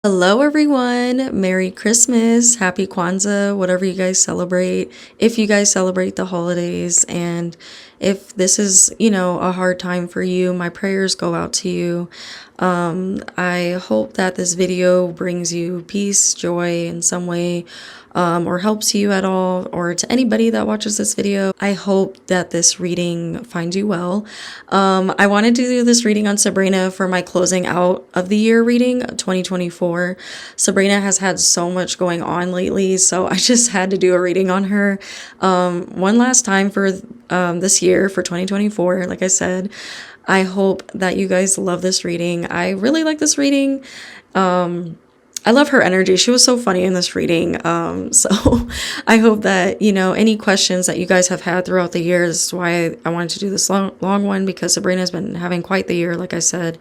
Hello, everyone. Merry Christmas. Happy Kwanzaa, whatever you guys celebrate. If you guys celebrate the holidays, and if this is, a hard time for you, my prayers go out to you. I hope that this video brings you peace, joy in some way, or helps you at all, or to anybody that watches this video. I hope that this reading finds you well. I wanted to do this reading on Sabrina for my closing out of the year reading, 2024. Sabrina has had so much going on lately, so I just had to do a reading on her one last time for this year, for 2024. Like I said, I hope that you guys love this reading. I really like this reading. I love her energy. She was so funny in this reading. So I hope that, any questions that you guys have had throughout the year, this is why I wanted to do this long one, because Sabrina's been having quite the year, like I said.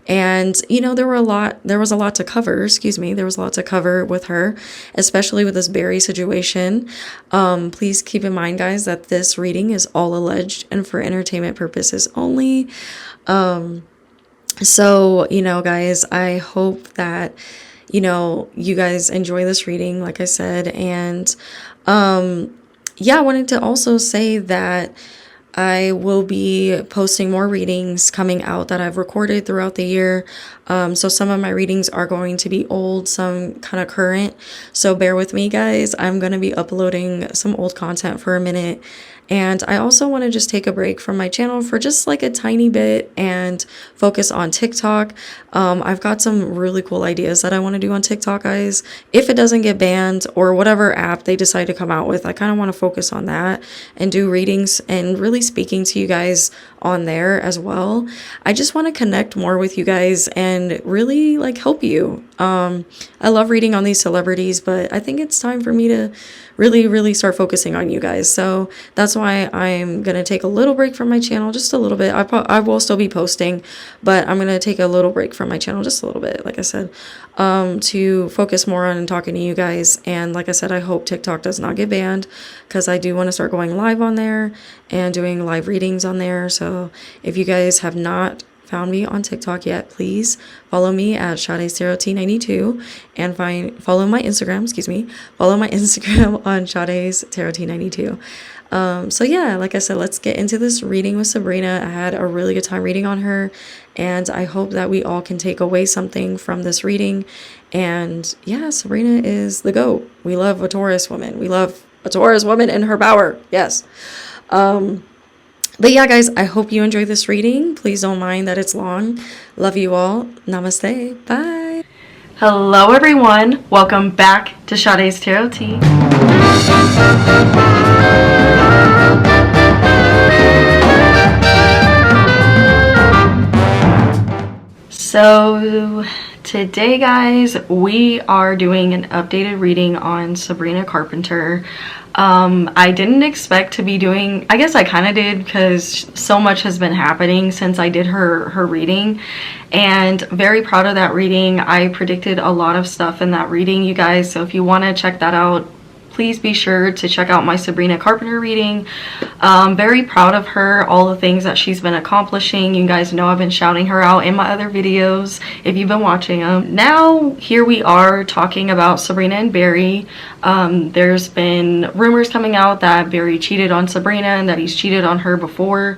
And, there was a lot to cover, there was a lot to cover with her, especially with this Barry situation. Please keep in mind, guys, that this reading is all alleged and for entertainment purposes only. So, guys, I hope that you guys enjoy this reading, like I said. And I wanted to also say that I will be posting more readings coming out that I've recorded throughout the year. So some of my readings are going to be old, some kind of current. So bear with me, guys. I'm going to be uploading some old content for a minute. And I also want to just take a break from my channel for just like a tiny bit and focus on TikTok. I've got some really cool ideas that I want to do on TikTok, guys. If it doesn't get banned or whatever app they decide to come out with, I kind of want to focus on that and do readings and really speaking to you guys on there as well. I just want to connect more with you guys and really like help you. I love reading on these celebrities, but I think it's time for me to really start focusing on you guys. So that's why I'm gonna take a little break from my channel, just a little bit. I will still be posting, but I'm gonna take a little break from my channel, just a little bit, like I said, to focus more on talking to you guys. And like I said, I hope TikTok does not get banned, because I do want to start going live on there and doing live readings on there. So if you guys have not found me on TikTok yet, please follow me at Sade'sTarotT92 and follow my Instagram, follow my Instagram on Sade'sTarotT92. So yeah, like I said, let's get into this reading with Sabrina. I had a really good time reading on her, and I hope that we all can take away something from this reading. And yeah, Sabrina is the GOAT. We love a Taurus woman. We love a Taurus woman in her power. Yes. But yeah, guys, I hope you enjoy this reading. Please don't mind that it's long. Love you all. Namaste. Bye. Hello, everyone. Welcome back to Sade's Tarot Tea. So today, guys, we are doing an updated reading on Sabrina Carpenter. I didn't expect to be doing, I guess I kind of did, because so much has been happening since I did her reading, and very proud of that reading. I predicted a lot of stuff in that reading, you guys, so if you want to check that out, please be sure to check out my Sabrina Carpenter reading. Very proud of her, all the things that she's been accomplishing. You guys know I've been shouting her out in my other videos if you've been watching them. Now, here we are talking about Sabrina and Barry. There's been rumors coming out that Barry cheated on Sabrina and that he's cheated on her before.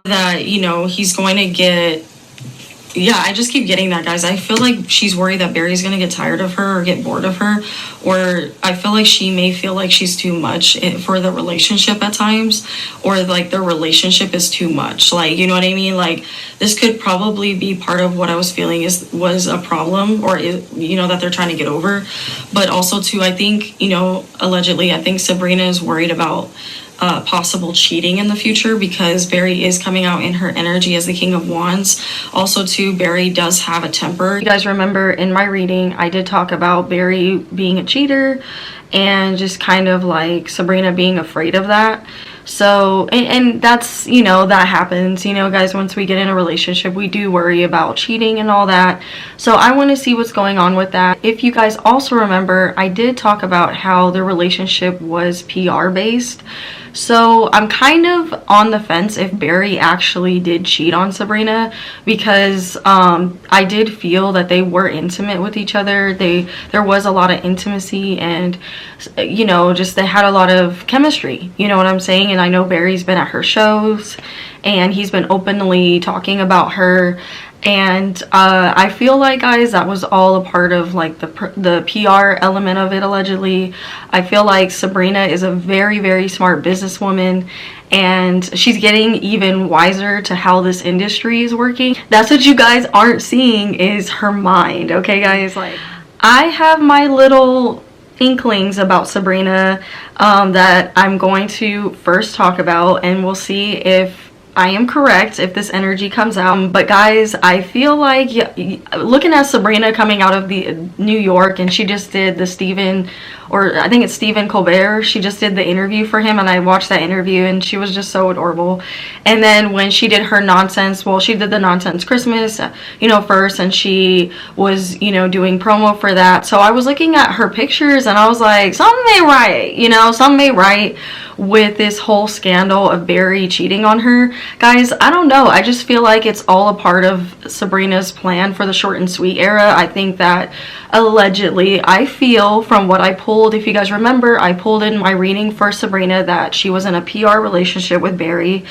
That, he's going to get... Yeah, I just keep getting that, guys. I feel like she's worried that Barry's gonna get tired of her or get bored of her, or I feel like she may feel like she's too much for the relationship at times, or like the relationship is too much. Like, you know what I mean? Like, this could probably be part of what I was feeling was a problem, or that they're trying to get over. But also too, I think, allegedly, I think Sabrina is worried about possible cheating in the future, because Barry is coming out in her energy as the King of Wands. Also too, Barry does have a temper. You guys remember in my reading I did talk about Barry being a cheater and just kind of like Sabrina being afraid of that. So, and that's, that happens, guys, once we get in a relationship, we do worry about cheating and all that. So I want to see what's going on with that. If you guys also remember, I did talk about how the relationship was PR based. So I'm kind of on the fence if Barry actually did cheat on Sabrina, because I did feel that they were intimate with each other. There was a lot of intimacy, and you know, just they had a lot of chemistry, you know what I'm saying? And I know Barry's been at her shows and he's been openly talking about her. And I feel like, guys, that was all a part of like the PR element of it, allegedly. I feel like Sabrina is a very, very smart businesswoman, and she's getting even wiser to how this industry is working. That's what you guys aren't seeing, is her mind, okay, guys? Like, I have my little inklings about Sabrina that I'm going to first talk about, and we'll see if I am correct, if this energy comes out. But guys, I feel like looking at Sabrina coming out of the New York, and she just did the I think it's Stephen Colbert, she just did the interview for him, and I watched that interview and she was just so adorable. And then when she did her nonsense, well, she did the nonsense Christmas, you know, first, and she was, you know, doing promo for that. So I was looking at her pictures and I was like, something ain't right, you know, something ain't right with this whole scandal of Barry cheating on her. Guys, I don't know, I just feel like it's all a part of Sabrina's plan for the short and sweet era. I think that allegedly, I feel from what I pulled, if you guys remember, I pulled in my reading for Sabrina that she was in a PR relationship with Barry.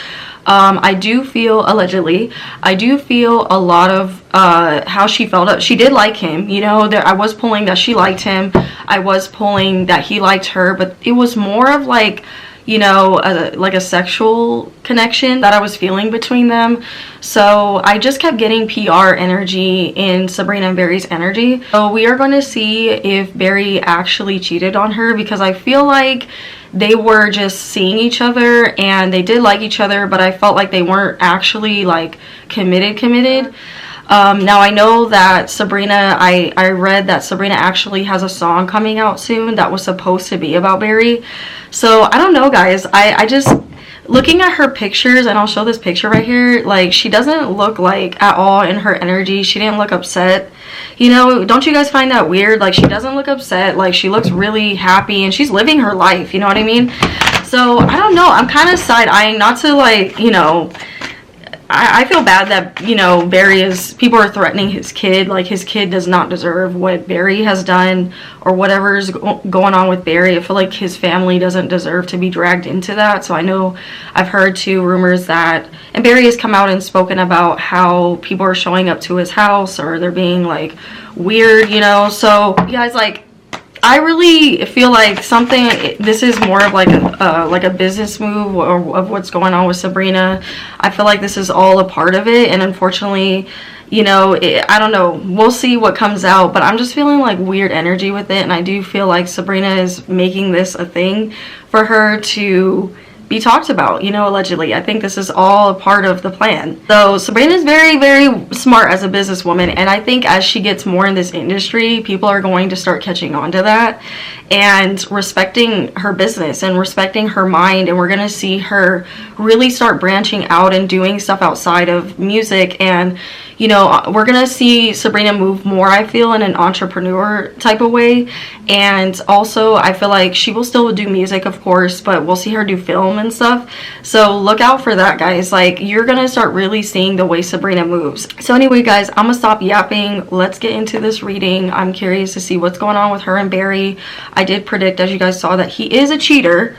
I do feel, allegedly, I do feel a lot of how she felt. She did like him, you know. I was pulling that she liked him, I was pulling that he liked her, but it was more of like, you know, like a sexual connection that I was feeling between them. So I just kept getting PR energy in Sabrina and Barry's energy. So we are going to see if Barry actually cheated on her, because I feel like they were just seeing each other and they did like each other, but I felt like they weren't actually like committed. Now I know that Sabrina, I read that Sabrina actually has a song coming out soon that was supposed to be about Barry. So I don't know, guys. I just, looking at her pictures, and I'll show this picture right here, like, she doesn't look like at all in her energy. She didn't look upset. You know, don't you guys find that weird? Like, she doesn't look upset. Like, she looks really happy and she's living her life, you know what I mean? So I don't know, I'm kind of side-eyeing, not to, like, you know, I feel bad that, you know, people are threatening his kid. Like, his kid does not deserve what Barry has done or whatever's going on with Barry. I feel like his family doesn't deserve to be dragged into that. So I know I've heard too rumors that, and Barry has come out and spoken about how people are showing up to his house or they're being like weird, you know. So you guys, like, I really feel like this is more of like a business move or of what's going on with Sabrina. I feel like this is all a part of it, and unfortunately, you know, I don't know, we'll see what comes out, but I'm just feeling like weird energy with it, and I do feel like Sabrina is making this a thing for her to be talked about, you know, allegedly. I think this is all a part of the plan. So Sabrina is very, very smart as a businesswoman, and I think as she gets more in this industry, people are going to start catching on to that and respecting her business and respecting her mind, and we're going to see her really start branching out and doing stuff outside of music. And you know, we're gonna see Sabrina move more, I feel, in an entrepreneur type of way. And also I feel like she will still do music, of course, but we'll see her do film and stuff. So look out for that, guys. Like, you're gonna start really seeing the way Sabrina moves. So anyway, guys, I'm gonna stop yapping. Let's get into this reading. I'm curious to see what's going on with her and Barry. I did predict, as you guys saw, that he is a cheater,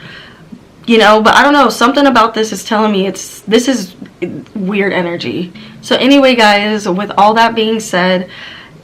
you know, but I don't know, something about this is telling me this is weird energy. So anyway, guys, with all that being said,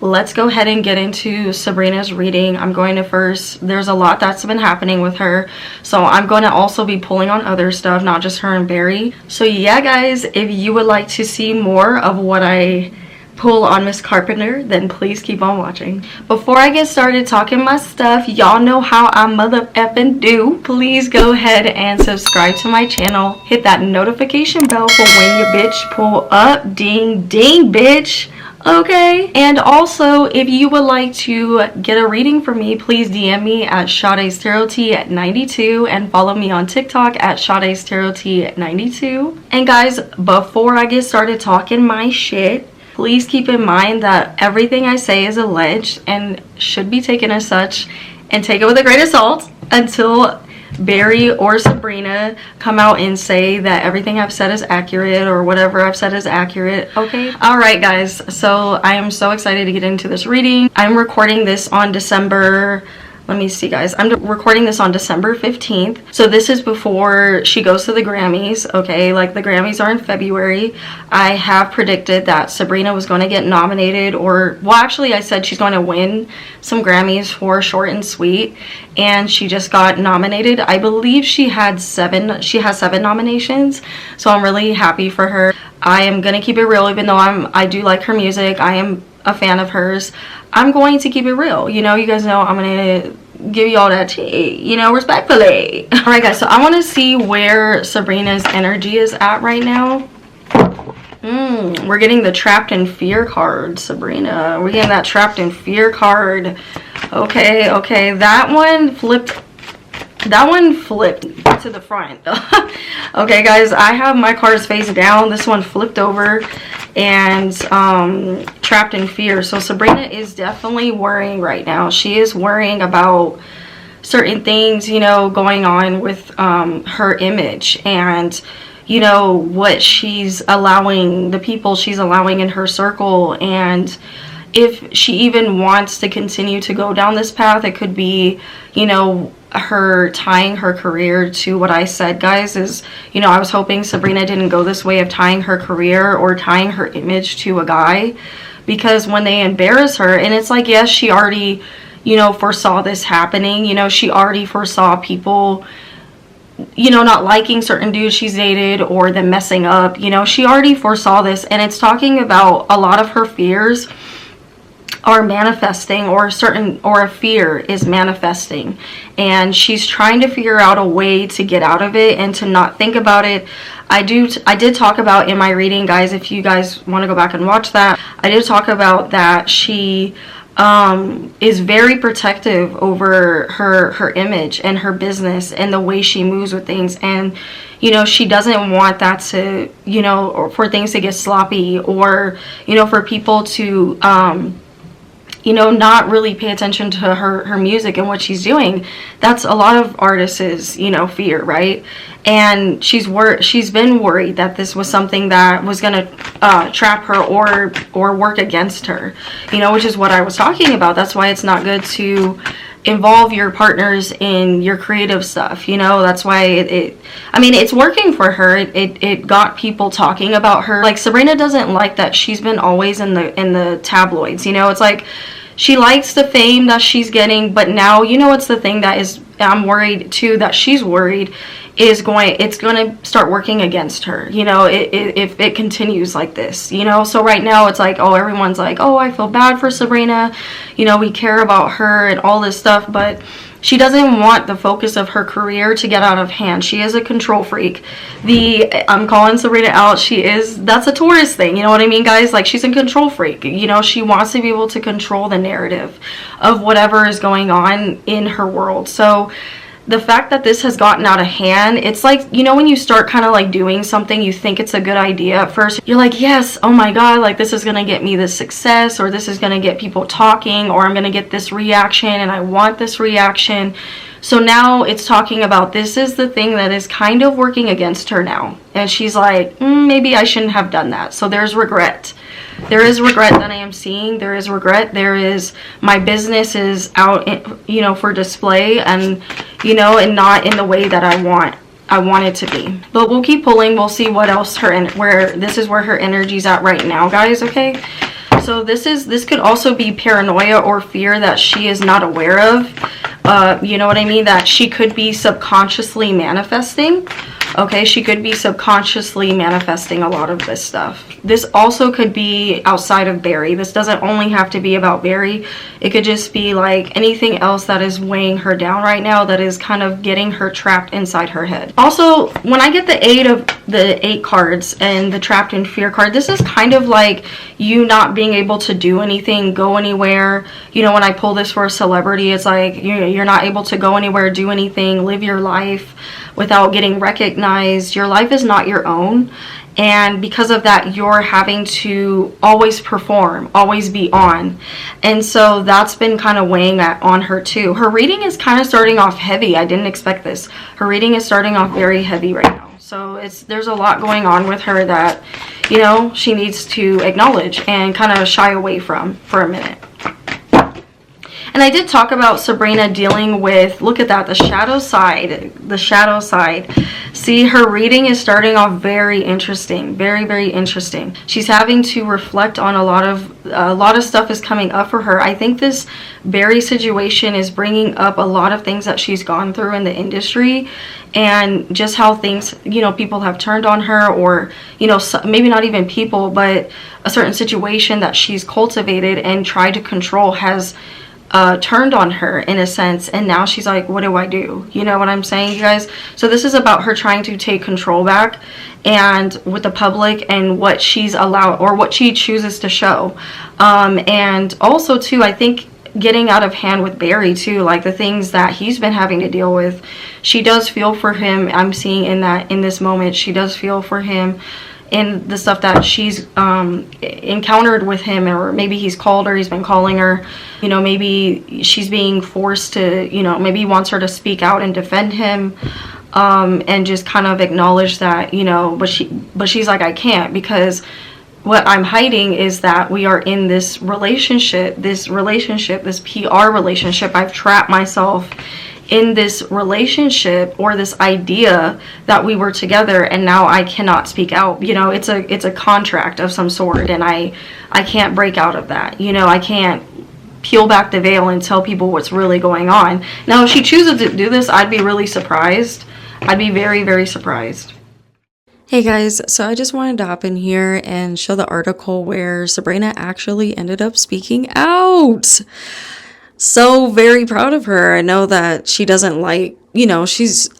let's go ahead and get into Sabrina's reading. I'm going to first, there's a lot that's been happening with her, so I'm going to also be pulling on other stuff, not just her and Barry. So yeah, guys, if you would like to see more of what I pull on Miss Carpenter, then please keep on watching. Before I get started talking my stuff, y'all know how I mother effing do. Please go ahead and subscribe to my channel. Hit that notification bell for when your bitch pull up. Ding ding, bitch. Okay, and also if you would like to get a reading from me, please DM me at SadeStarotT92 and follow me on TikTok at SadeStarotT92. And guys, before I get started talking my shit, please keep in mind that everything I say is alleged and should be taken as such, and take it with a grain of salt until Barry or Sabrina come out and say that everything I've said is accurate, or whatever I've said is accurate, okay? Alright guys, so I am so excited to get into this reading. I'm recording this on December... Let me see, guys. I'm recording this on December 15th. So this is before she goes to the Grammys, okay? Like, the Grammys are in February. I have predicted that Sabrina was going to get nominated, or... Well, actually, I said she's going to win some Grammys for Short and Sweet. And she just got nominated. I believe she has 7 nominations. So I'm really happy for her. I am going to keep it real, even though I do like her music. I am a fan of hers. I'm going to keep it real. You know, you guys know I'm gonna give you all that tea, you know, respectfully. All right, guys, so I want to see where Sabrina's energy is at right now. We're getting the Trapped in Fear card, Sabrina. We're getting that Trapped in Fear card. Okay, okay, that one flipped to the front. Okay, guys, I have my cards face down. This one flipped over, and Trapped in Fear. So Sabrina is definitely worrying right now. She is worrying about certain things, you know, going on with her image, and you know, what she's allowing, the people she's allowing in her circle, and if she even wants to continue to go down this path. It could be, you know, her tying her career to what I said, guys, is, you know, I was hoping Sabrina didn't go this way of tying her career or tying her image to a guy, because when they embarrass her, and it's like, yes, she already, you know, foresaw this happening. You know, she already foresaw people, you know, not liking certain dudes she's dated, or them messing up. You know, she already foresaw this, and it's talking about a lot of her fears are manifesting, or a fear is manifesting, and she's trying to figure out a way to get out of it and to not think about it. I did talk about in my reading, guys, if you guys want to go back and watch that, I did talk about that she is very protective over her image and her business and the way she moves with things, and you know, she doesn't want that to, you know, or for things to get sloppy, or you know, for people to you know, not really pay attention to her music and what she's doing. That's a lot of artists', you know, fear, right? And she's been worried that this was something that was gonna trap her or work against her, you know, which is what I was talking about. That's why it's not good to involve your partners in your creative stuff, you know. That's why I mean, it's working for her. It got people talking about her. Like, Sabrina doesn't like that she's been always in the tabloids, you know. It's like, she likes the fame that she's getting, but now, you know, it's the thing that is, I'm worried too, that she's worried it's going to start working against her, you know, if it continues like this, you know. So right now it's like, oh, everyone's like, oh, I feel bad for Sabrina, you know, we care about her and all this stuff, but she doesn't want the focus of her career to get out of hand. She is a control freak. I'm calling Sabrina out. That's a Taurus thing, you know what I mean, guys? Like, she's a control freak. You know, she wants to be able to control the narrative of whatever is going on in her world. So the fact that this has gotten out of hand, it's like, you know, when you start kind of like doing something, you think it's a good idea at first. You're like, yes, oh my God, like, this is going to get me this success, or this is going to get people talking, or I'm going to get this reaction, and I want this reaction. So now it's talking about, this is the thing that is kind of working against her now. And she's like, maybe I shouldn't have done that. So there's regret. There is regret that I am seeing. There is regret. There is, my business is out, you know, for display, and, you know, and not in the way that I want it to be. But we'll keep pulling. We'll see what else this is where her energy's at right now, guys. Okay. So this could also be paranoia or fear that she is not aware of. You know what I mean? That she could be subconsciously manifesting. Okay, she could be subconsciously manifesting a lot of this stuff. This also could be outside of Barry. This doesn't only have to be about Barry. It could just be like anything else that is weighing her down right now, that is kind of getting her trapped inside her head. Also, when I get the 8 cards and the Trapped in Fear card, this is kind of like you not being able to do anything, go anywhere. You know, when I pull this for a celebrity, it's like you're not able to go anywhere, do anything, live your life without getting recognized. Your life is not your own, and because of that you're having to always perform, always be on. And so that's been kind of weighing on her too. Her reading is kind of starting off heavy. I didn't expect this. Her reading is starting off very heavy right now. So there's a lot going on with her that, you know, she needs to acknowledge and kind of shy away from for a minute. And I did talk about Sabrina dealing with, look at that, the shadow side. The shadow side. See, her reading is starting off very interesting. Very, very interesting. She's having to reflect on a lot of stuff is coming up for her. I think this Barry situation is bringing up a lot of things that she's gone through in the industry, and just how things, you know, people have turned on her, or, you know, maybe not even people, but a certain situation that she's cultivated and tried to control has turned on her in a sense, and now she's like, what do I do? You know what I'm saying, you guys? So this is about her trying to take control back, and with the public, and what she's allowed or what she chooses to show, and also too, I think getting out of hand with Barry too, like the things that he's been having to deal with. She does feel for him. I'm seeing in this moment, she does feel for him in the stuff that she's encountered with him, or maybe he's called her, he's been calling her, you know, maybe she's being forced to, you know, maybe he wants her to speak out and defend him, and just kind of acknowledge that, you know, but she's like, I can't, because what I'm hiding is that we are in this relationship, this PR relationship. I've trapped myself in this relationship, or this idea that we were together, and now I cannot speak out. You know, it's a contract of some sort, and I can't break out of that. You know, I can't peel back the veil and tell people what's really going on. Now, if she chooses to do this, I'd be really surprised. I'd be very, very surprised. Hey guys, so I just wanted to hop in here and show the article where Sabrina actually ended up speaking out. So very proud of her. I know that she doesn't like, you know,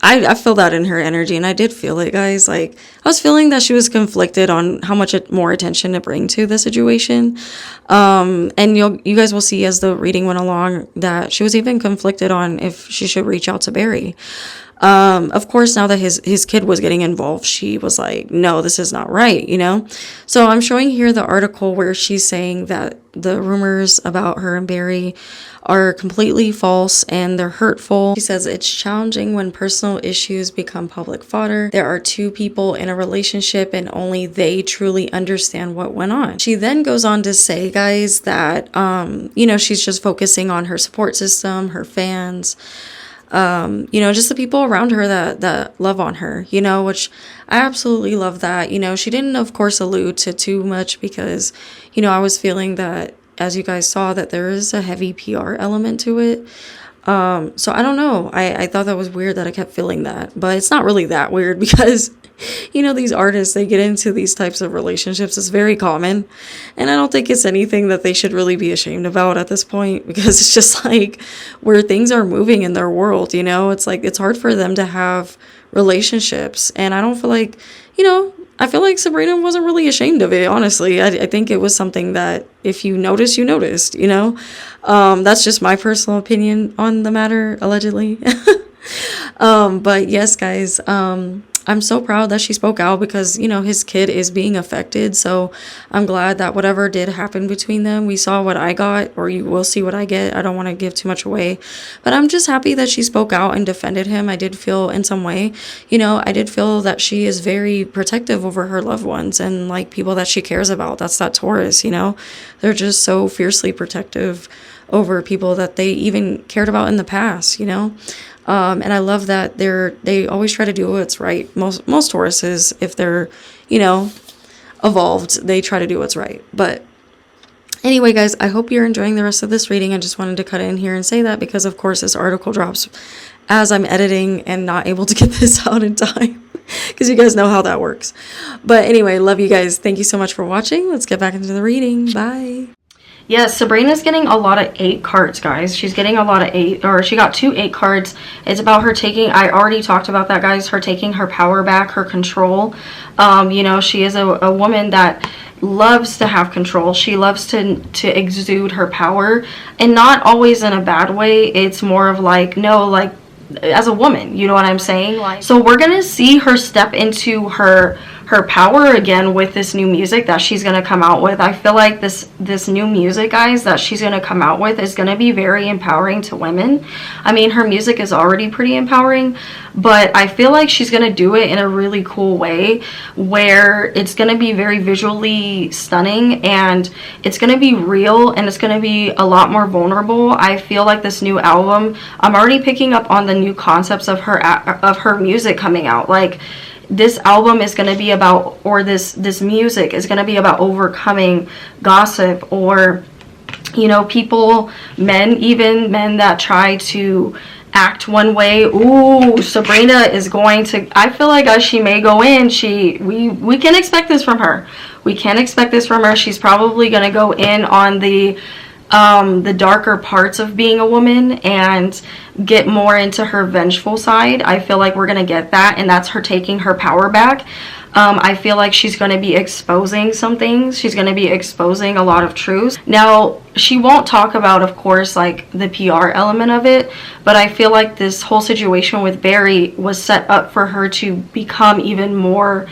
I feel that in her energy, and I did feel it, guys. Like, I was feeling that she was conflicted on how much more attention to bring to the situation. And you guys will see as the reading went along that she was even conflicted on if she should reach out to Barry. Of course, now that his kid was getting involved, she was like, no, this is not right, you know? So I'm showing here the article where she's saying that the rumors about her and Barry are completely false and they're hurtful. She says it's challenging when personal issues become public fodder. There are two people in a relationship and only they truly understand what went on. She then goes on to say, guys, that, you know, she's just focusing on her support system, her fans, you know, just the people around her that love on her, you know, which I absolutely love that. You know, she didn't, of course, allude to too much because, you know, I was feeling that, as you guys saw, that there is a heavy PR element to it. So I don't know. I thought that was weird that I kept feeling that, but it's not really that weird because, you know, these artists, they get into these types of relationships. It's very common. And I don't think it's anything that they should really be ashamed about at this point, because it's just like where things are moving in their world, you know, it's like, it's hard for them to have relationships. And I don't feel like, you know, I feel like Sabrina wasn't really ashamed of it, honestly. I think it was something that if you noticed, you noticed, you know. That's just my personal opinion on the matter, allegedly. But yes, guys, I'm so proud that she spoke out because, you know, his kid is being affected. So I'm glad that whatever did happen between them, we saw what I got, or you will see what I get. I don't want to give too much away, but I'm just happy that she spoke out and defended him. I did feel in some way, you know, I did feel that she is very protective over her loved ones and like people that she cares about. That's that Taurus, you know, they're just so fiercely protective over people that they even cared about in the past, you know. And I love that they always try to do what's right. Most Tauruses, if they're, you know, evolved, they try to do what's right. But anyway, guys, I hope you're enjoying the rest of this reading. I just wanted to cut in here and say that because, of course, this article drops as I'm editing and not able to get this out in time because you guys know how that works. But anyway, love you guys. Thank you so much for watching. Let's get back into the reading. Bye. Yes, Sabrina's getting a lot of 8 cards, guys. She's getting a lot of 8, or she got 2 8 cards. It's about her taking, I already talked about that, guys, her taking her power back, her control. You know, she is a woman that loves to have control. She loves to exude her power, and not always in a bad way. It's more of like, no, like, as a woman, you know what I'm saying? Like, so we're gonna see her step into her her power again with this new music that she's going to come out with. I feel like this new music, guys, that she's going to come out with is going to be very empowering to women. I mean, her music is already pretty empowering, but I feel like she's going to do it in a really cool way where it's going to be very visually stunning, and it's going to be real, and it's going to be a lot more vulnerable. I feel like this new album, I'm already picking up on the new concepts of her music coming out. Like, this album is going to be about, or this music is going to be about overcoming gossip, or, you know, people, even men that try to act one way. Ooh, Sabrina is going to, I feel like as she may go in, we can expect this from her. We can expect this from her. She's probably going to go in on the darker parts of being a woman and get more into her vengeful side. I feel like we're going to get that, and that's her taking her power back. I feel like she's going to be exposing some things. She's going to be exposing a lot of truths. Now, she won't talk about, of course, like the PR element of it, but I feel like this whole situation with Barry was set up for her to become even more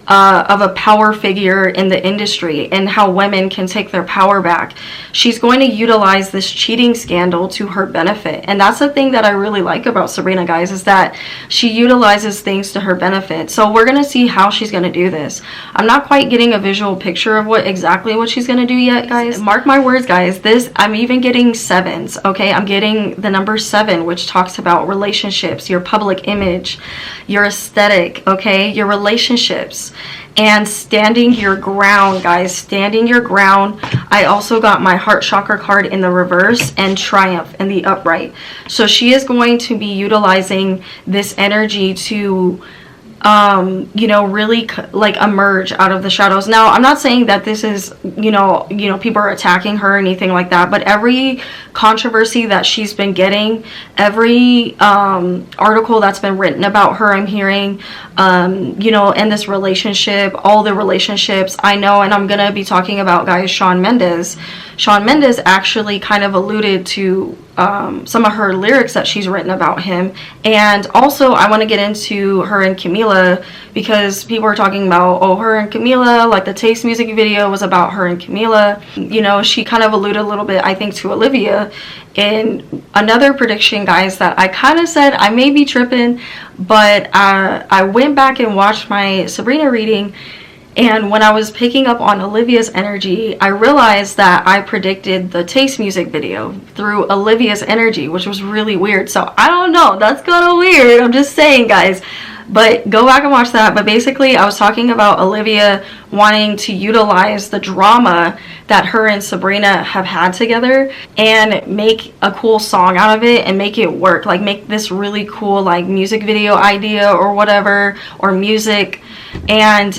of a power figure in the industry, and how women can take their power back. She's going to utilize this cheating scandal to her benefit, and that's the thing that I really like about Sabrina, guys, is that she utilizes things to her benefit. So we're going to see how she's going to do this. I'm not quite getting a visual picture of exactly what she's going to do yet, guys. Mark my words, guys, I'm even getting sevens, okay? I'm getting the number 7, which talks about relationships, your public image, your aesthetic, okay, your relationships, and standing your ground, guys, standing your ground. I also got my heart chakra card in the reverse and triumph in the upright. So she is going to be utilizing this energy to you know, really like emerge out of the shadows. Now, I'm not saying that this is, you know, people are attacking her or anything like that, but every controversy that she's been getting, every article that's been written about her, I'm hearing, you know, in this relationship, all the relationships, I know, and I'm gonna be talking about, guys, Shawn Mendes. Shawn Mendes actually kind of alluded to some of her lyrics that she's written about him. And also, I want to get into her and Camilla, because people are talking about, oh, her and Camilla, like the Taste music video was about her and Camilla. You know, she kind of alluded a little bit, I think, to Olivia. And another prediction, guys, that I kind of said, I may be tripping, but I went back and watched my Sabrina reading, and when I was picking up on Olivia's energy, I realized that I predicted the Taste music video through Olivia's energy, which was really weird. So I don't know, that's kind of weird. I'm just saying, guys. But go back and watch that. But basically, I was talking about Olivia wanting to utilize the drama that her and Sabrina have had together and make a cool song out of it and make it work. Like, make this really cool, like, music video idea or whatever, or music, and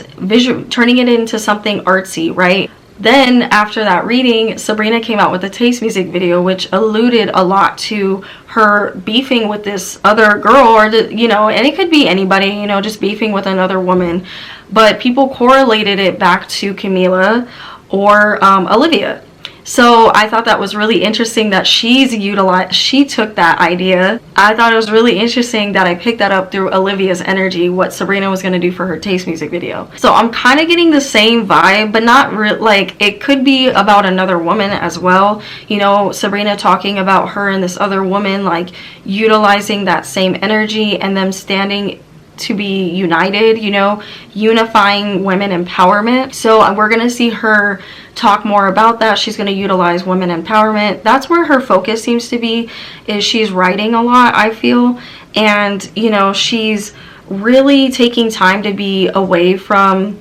turning it into something artsy, right? Then after that reading, Sabrina came out with the Taste music video, which alluded a lot to her beefing with this other girl, or you know, and it could be anybody, you know, just beefing with another woman, but people correlated it back to Camilla or Olivia. So I thought that was really interesting that she took that idea. I thought it was really interesting that I picked that up through Olivia's energy, what Sabrina was going to do for her Taste music video. So I'm kind of getting the same vibe, but not like, it could be about another woman as well. You know, Sabrina talking about her and this other woman, like utilizing that same energy and them standing to be united, you know, unifying women empowerment. So we're going to see her talk more about that. She's going to utilize women empowerment. That's where her focus seems to be, is she's writing a lot, I feel. And, you know, she's really taking time to be away from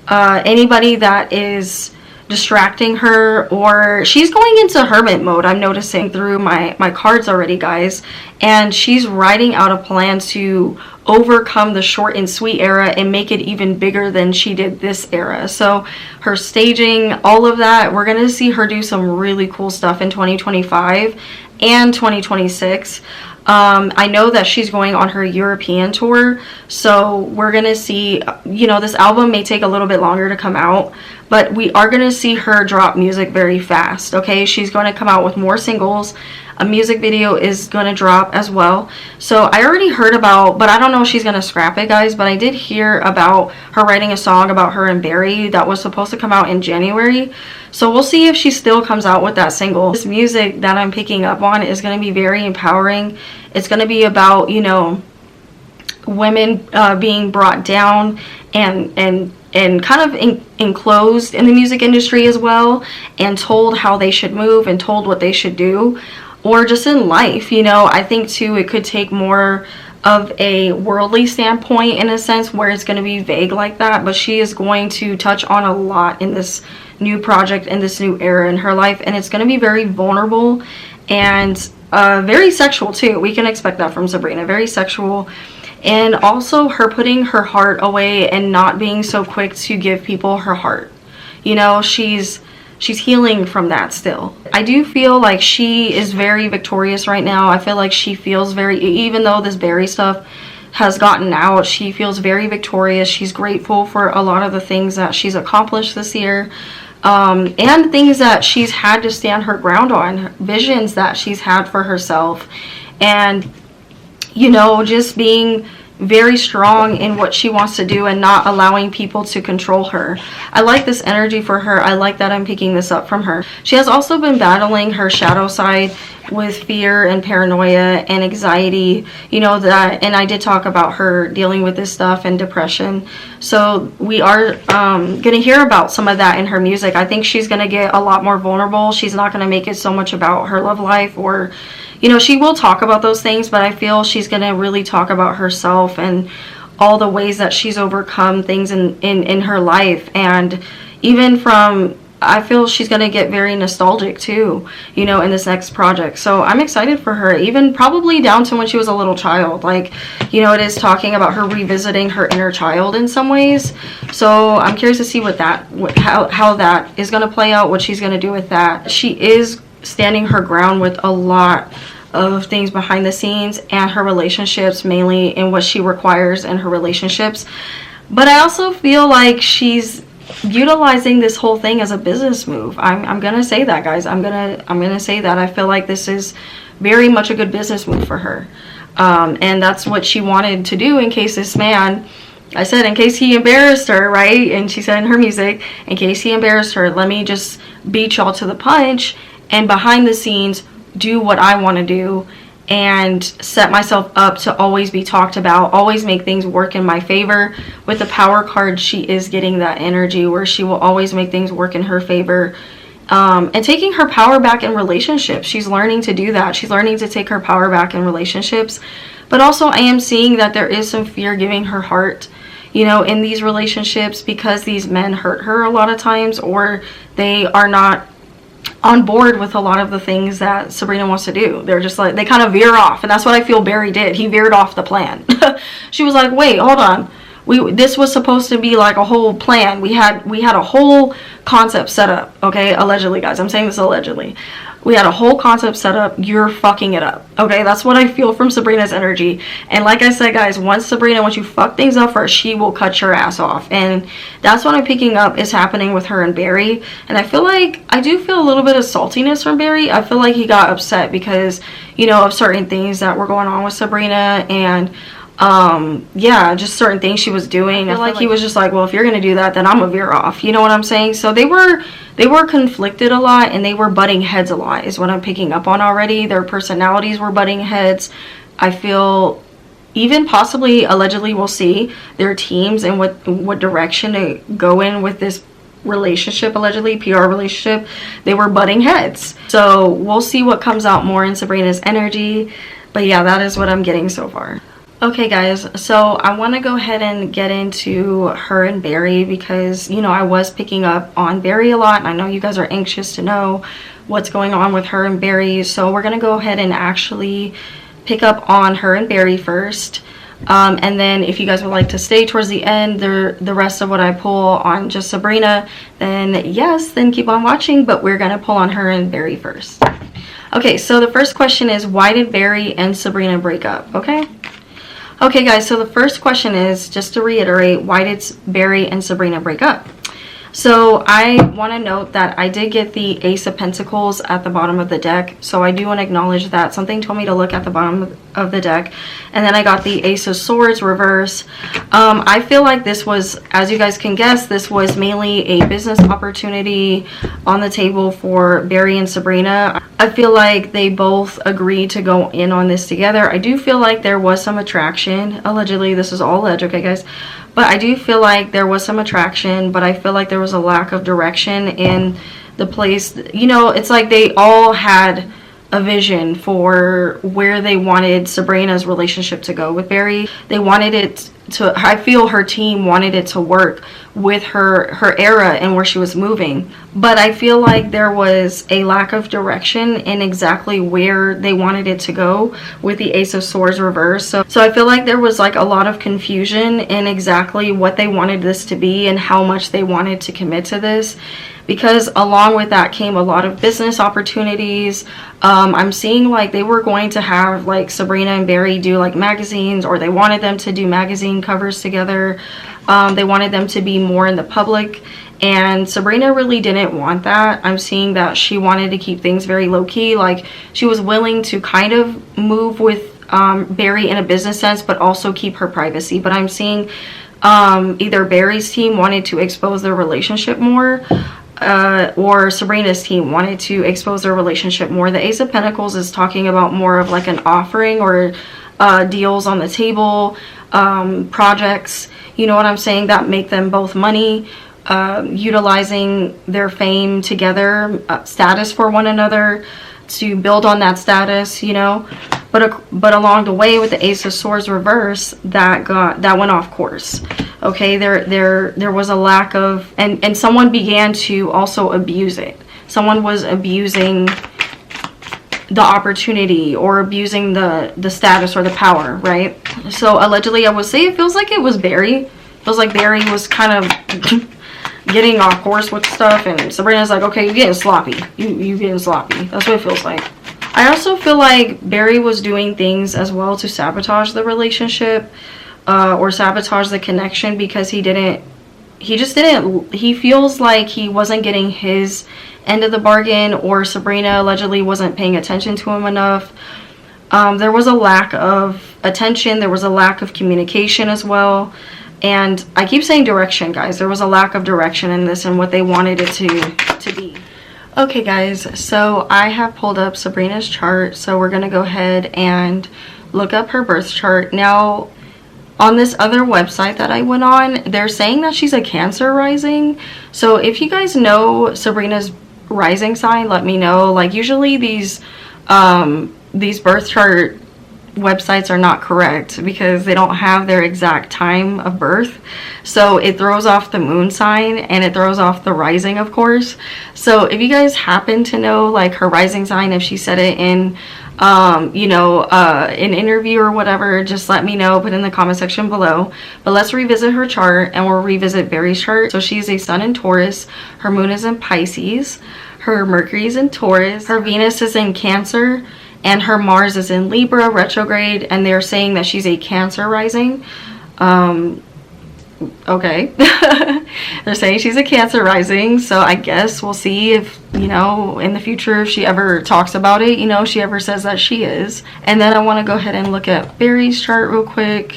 anybody that is distracting her, or she's going into hermit mode. I'm noticing through my cards already, guys, and she's writing out a plan to overcome the short and sweet era and make it even bigger than she did this era. So her staging, all of that, we're gonna see her do some really cool stuff in 2025 and 2026. I know that she's going on her European tour, so we're gonna see, you know, this album may take a little bit longer to come out, but we are gonna see her drop music very fast, okay? She's going to come out with more singles. A music video is going to drop as well. So I already heard about, but I don't know if she's gonna scrap it, guys, but I did hear about her writing a song about her and Barry that was supposed to come out in January. So we'll see if she still comes out with that single. This music that I'm picking up on is gonna be very empowering. It's gonna be about, you know, women being brought down and kind of enclosed in the music industry as well, and told how they should move and told what they should do, or just in life. You know, I think too it could take more of a worldly standpoint in a sense where it's going to be vague like that, but she is going to touch on a lot in this new project, in this new era in her life, and it's going to be very vulnerable and very sexual too. We can expect that from Sabrina, very sexual. And also her putting her heart away and not being so quick to give people her heart. You know, she's healing from that still. I do feel like she is very victorious right now. I feel like she feels very, even though this Barry stuff has gotten out, she feels very victorious. She's grateful for a lot of the things that she's accomplished this year. And things that she's had to stand her ground on, visions that she's had for herself. And you know, just being very strong in what she wants to do and not allowing people to control her. I like this energy for her. I like that I'm picking this up from her. She has also been battling her shadow side with fear and paranoia and anxiety, you know, that, and I did talk about her dealing with this stuff and depression. So we are going to hear about some of that in her music. I think she's going to get a lot more vulnerable. She's not going to make it so much about her love life, or you know, she will talk about those things, but I feel she's going to really talk about herself and all the ways that she's overcome things in her life. And even from, I feel she's going to get very nostalgic too, you know, in this next project. So I'm excited for her, even probably down to when she was a little child. Like, you know, it is talking about her revisiting her inner child in some ways. So I'm curious to see how that is going to play out, what she's going to do with that. She is standing her ground with a lot of things behind the scenes and her relationships, mainly in what she requires in her relationships. But I also feel like she's utilizing this whole thing as a business move. I'm gonna say that, guys. I'm gonna say that I feel like this is very much a good business move for her, and that's what she wanted to do in case this man, I said, in case he embarrassed her, right? And she said in her music, in case he embarrassed her, let me just beat y'all to the punch and behind the scenes do what I want to do and set myself up to always be talked about, always make things work in my favor. With the power card, she is getting that energy where she will always make things work in her favor, and taking her power back in relationships. She's learning to do that. She's learning to take her power back in relationships. But also I am seeing that there is some fear giving her heart, you know, in these relationships, because these men hurt her a lot of times, or they are not on board with a lot of the things that Sabrina wants to do. They're just like, they kind of veer off, and that's what I feel Barry did. He veered off the plan. She was like, wait, hold on, this was supposed to be like a whole plan. We had a whole concept set up. Okay, allegedly, guys, I'm saying this allegedly. We had a whole concept set up. You're fucking it up. Okay, that's what I feel from Sabrina's energy. And like I said, guys, once you fuck things up for her, she will cut your ass off. And that's what I'm picking up is happening with her and Barry. And I do feel a little bit of saltiness from Barry. I feel like he got upset because, you know, of certain things that were going on with Sabrina, and yeah, just certain things she was doing. I feel like he was just like, well, if you're gonna do that, then I'm gonna veer off. You know what I'm saying? So they were conflicted a lot, and they were butting heads a lot is what I'm picking up on already. Their personalities were butting heads. I feel even possibly, allegedly, we'll see their teams and what direction to go in with this relationship, allegedly PR relationship. They were butting heads. So we'll see what comes out more in Sabrina's energy. But yeah, that is what I'm getting so far. Okay guys, so I want to go ahead and get into her and Barry, because, you know, I was picking up on Barry a lot, and I know you guys are anxious to know what's going on with her and Barry. So we're going to go ahead and actually pick up on her and Barry first. And then if you guys would like to stay towards the end, the rest of what I pull on just Sabrina, then yes, then keep on watching, but we're going to pull on her and Barry first. Okay, so the first question is, why did Barry and Sabrina break up? Okay guys, so the first question is, just to reiterate, why did Barry and Sabrina break up? So I want to note that I did get the Ace of Pentacles at the bottom of the deck. So I do want to acknowledge that. Something told me to look at the bottom of the deck. And then I got the Ace of Swords reverse. I feel like this was, as you guys can guess, this was mainly a business opportunity on the table for Barry and Sabrina. I feel like they both agreed to go in on this together. I do feel like there was some attraction. Allegedly, this is all alleged, okay guys? But I do feel like there was some attraction, but I feel like there was a lack of direction in the place. You know, it's like they all had a vision for where they wanted Sabrina's relationship to go with Barry. They wanted it to, I feel her team wanted it to work with her era and where she was moving. But I feel like there was a lack of direction in exactly where they wanted it to go with the Ace of Swords reverse. So I feel like there was like a lot of confusion in exactly what they wanted this to be and how much they wanted to commit to this. Because along with that came a lot of business opportunities. I'm seeing like they were going to have like Sabrina and Barry do like magazines, or they wanted them to do magazine covers together. They wanted them to be more in the public, and Sabrina really didn't want that. I'm seeing that she wanted to keep things very low-key. Like she was willing to kind of move with Barry in a business sense, but also keep her privacy. But I'm seeing either Barry's team wanted to expose their relationship more, or Sabrina's team wanted to expose their relationship more. The Ace of Pentacles is talking about more of like an offering or deals on the table, projects, you know what I'm saying, that make them both money, utilizing their fame together, status for one another, to build on that status, you know. But along the way with the Ace of Swords reverse, that went off course. Okay, there was a lack of, and someone began to also abuse it. Someone was abusing the opportunity or abusing the status or the power, right? So allegedly, I would say it feels like it was Barry. It feels like Barry was kind of getting off course with stuff, and Sabrina's like, okay, you're getting sloppy. You getting sloppy. That's what it feels like. I also feel like Barry was doing things as well to sabotage the relationship, or sabotage the connection, because he feels like he wasn't getting his end of the bargain, or Sabrina allegedly wasn't paying attention to him enough. There was a lack of attention. There was a lack of communication as well. And I keep saying direction, guys. There was a lack of direction in this and what they wanted it to be. Okay, guys, so I have pulled up Sabrina's chart. So we're going to go ahead and look up her birth chart. Now, on this other website that I went on, they're saying that she's a Cancer rising. So if you guys know Sabrina's rising sign, let me know. Like, usually these birth chart websites are not correct because they don't have their exact time of birth, so it throws off the moon sign and it throws off the rising, of course. So if you guys happen to know like her rising sign, if she said it in an interview or whatever, just let me know, put in the comment section below. But let's revisit her chart, and we'll revisit Barry's chart. So she's a sun in Taurus, her moon is in Pisces, her Mercury is in Taurus, her Venus is in Cancer, and her Mars is in Libra retrograde, and they're saying that she's a Cancer rising. Okay. They're saying she's a Cancer rising, so I guess we'll see if, in the future, if she ever talks about it, she ever says that she is. And then I want to go ahead and look at Barry's chart real quick.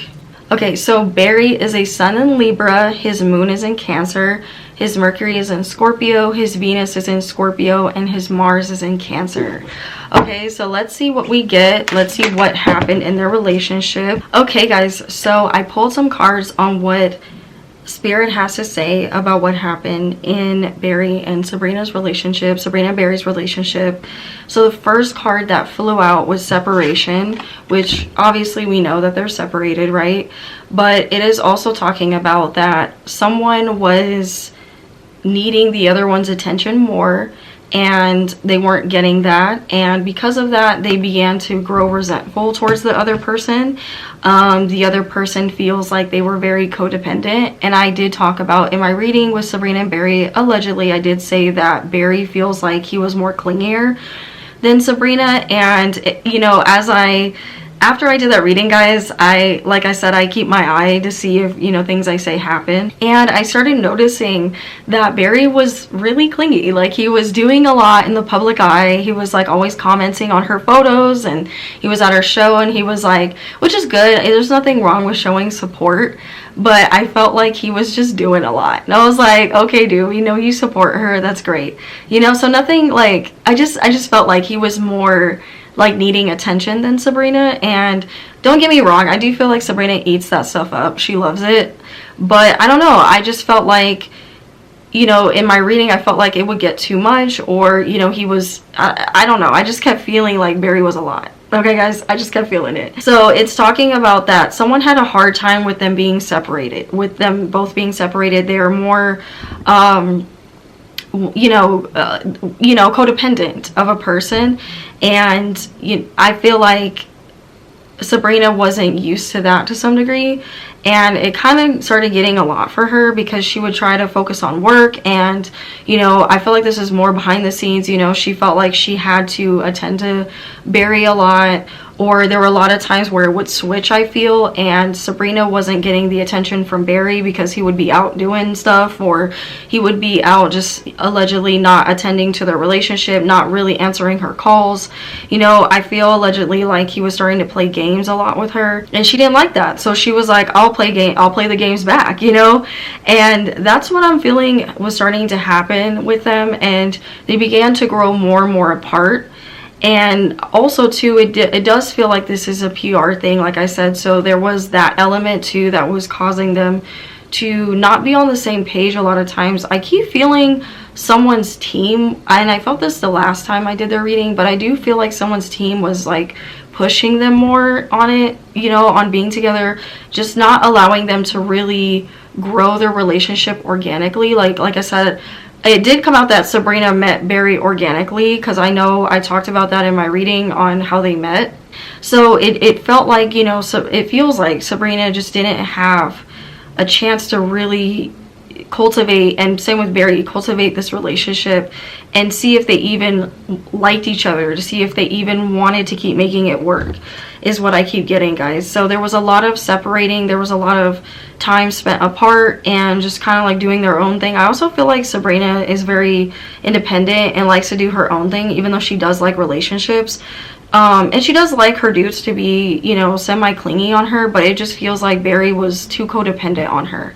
Okay, so Barry is a sun in Libra, his moon is in Cancer, his Mercury is in Scorpio, his Venus is in Scorpio, and his Mars is in Cancer. Okay, so let's see what we get. Let's see what happened in their relationship. Okay, guys, so I pulled some cards on what Spirit has to say about what happened in Barry and Sabrina's relationship, Sabrina and Barry's relationship. So the first card that flew out was separation, which obviously we know that they're separated, right? But it is also talking about that someone was needing the other one's attention more, and they weren't getting that, and because of that they began to grow resentful towards the other person. The other person feels like they were very codependent, and I did talk about in my reading with Sabrina and Barry, allegedly I did say that Barry feels like he was more clingier than Sabrina. And as I after I did that reading, guys, like I said, I keep my eye to see if, you know, things I say happen. And I started noticing that Barry was really clingy. Like, he was doing a lot in the public eye. He was like always commenting on her photos, and he was at her show, and he was like, which is good. There's nothing wrong with showing support, but I felt like he was just doing a lot. And I was like, okay, dude, we know you support her. That's great. You know, so nothing like, I just felt like he was more like needing attention than Sabrina. And don't get me wrong, I do feel like Sabrina eats that stuff up. She loves it. But I don't know, I just felt like, you know, in my reading, I felt like it would get too much, or, you know, he was, I don't know, I just kept feeling like Barry was a lot. Okay, guys, I just kept feeling it. So it's talking about that someone had a hard time with them being separated, with them both being separated. They are more, codependent of a person. And I feel like Sabrina wasn't used to that to some degree, and it kind of started getting a lot for her because she would try to focus on work. And I feel like this is more behind the scenes. She felt like she had to attend to Barry a lot, or there were a lot of times where it would switch, I feel, and Sabrina wasn't getting the attention from Barry because he would be out doing stuff, or he would be out just allegedly not attending to their relationship, not really answering her calls. I feel allegedly like he was starting to play games a lot with her, and she didn't like that. So she was like, I'll play the games back, and that's what I'm feeling was starting to happen with them, and they began to grow more and more apart. And also too, it does feel like this is a PR thing, like I said. So there was that element too that was causing them to not be on the same page a lot of times. I keep feeling someone's team, and I felt this the last time I did their reading, but I do feel like someone's team was like pushing them more on it, on being together, just not allowing them to really grow their relationship organically. Like I said, it did come out that Sabrina met Barry organically, because I know I talked about that in my reading on how they met. So it felt like, so it feels like Sabrina just didn't have a chance to really cultivate, and same with Barry, cultivate this relationship and see if they even liked each other, to see if they even wanted to keep making it work, is what I keep getting, guys. So there was a lot of separating, there was a lot of time spent apart and just kind of like doing their own thing. I also feel like Sabrina is very independent and likes to do her own thing, even though she does like relationships. And she does like her dudes to be, semi-clingy on her, but it just feels like Barry was too codependent on her.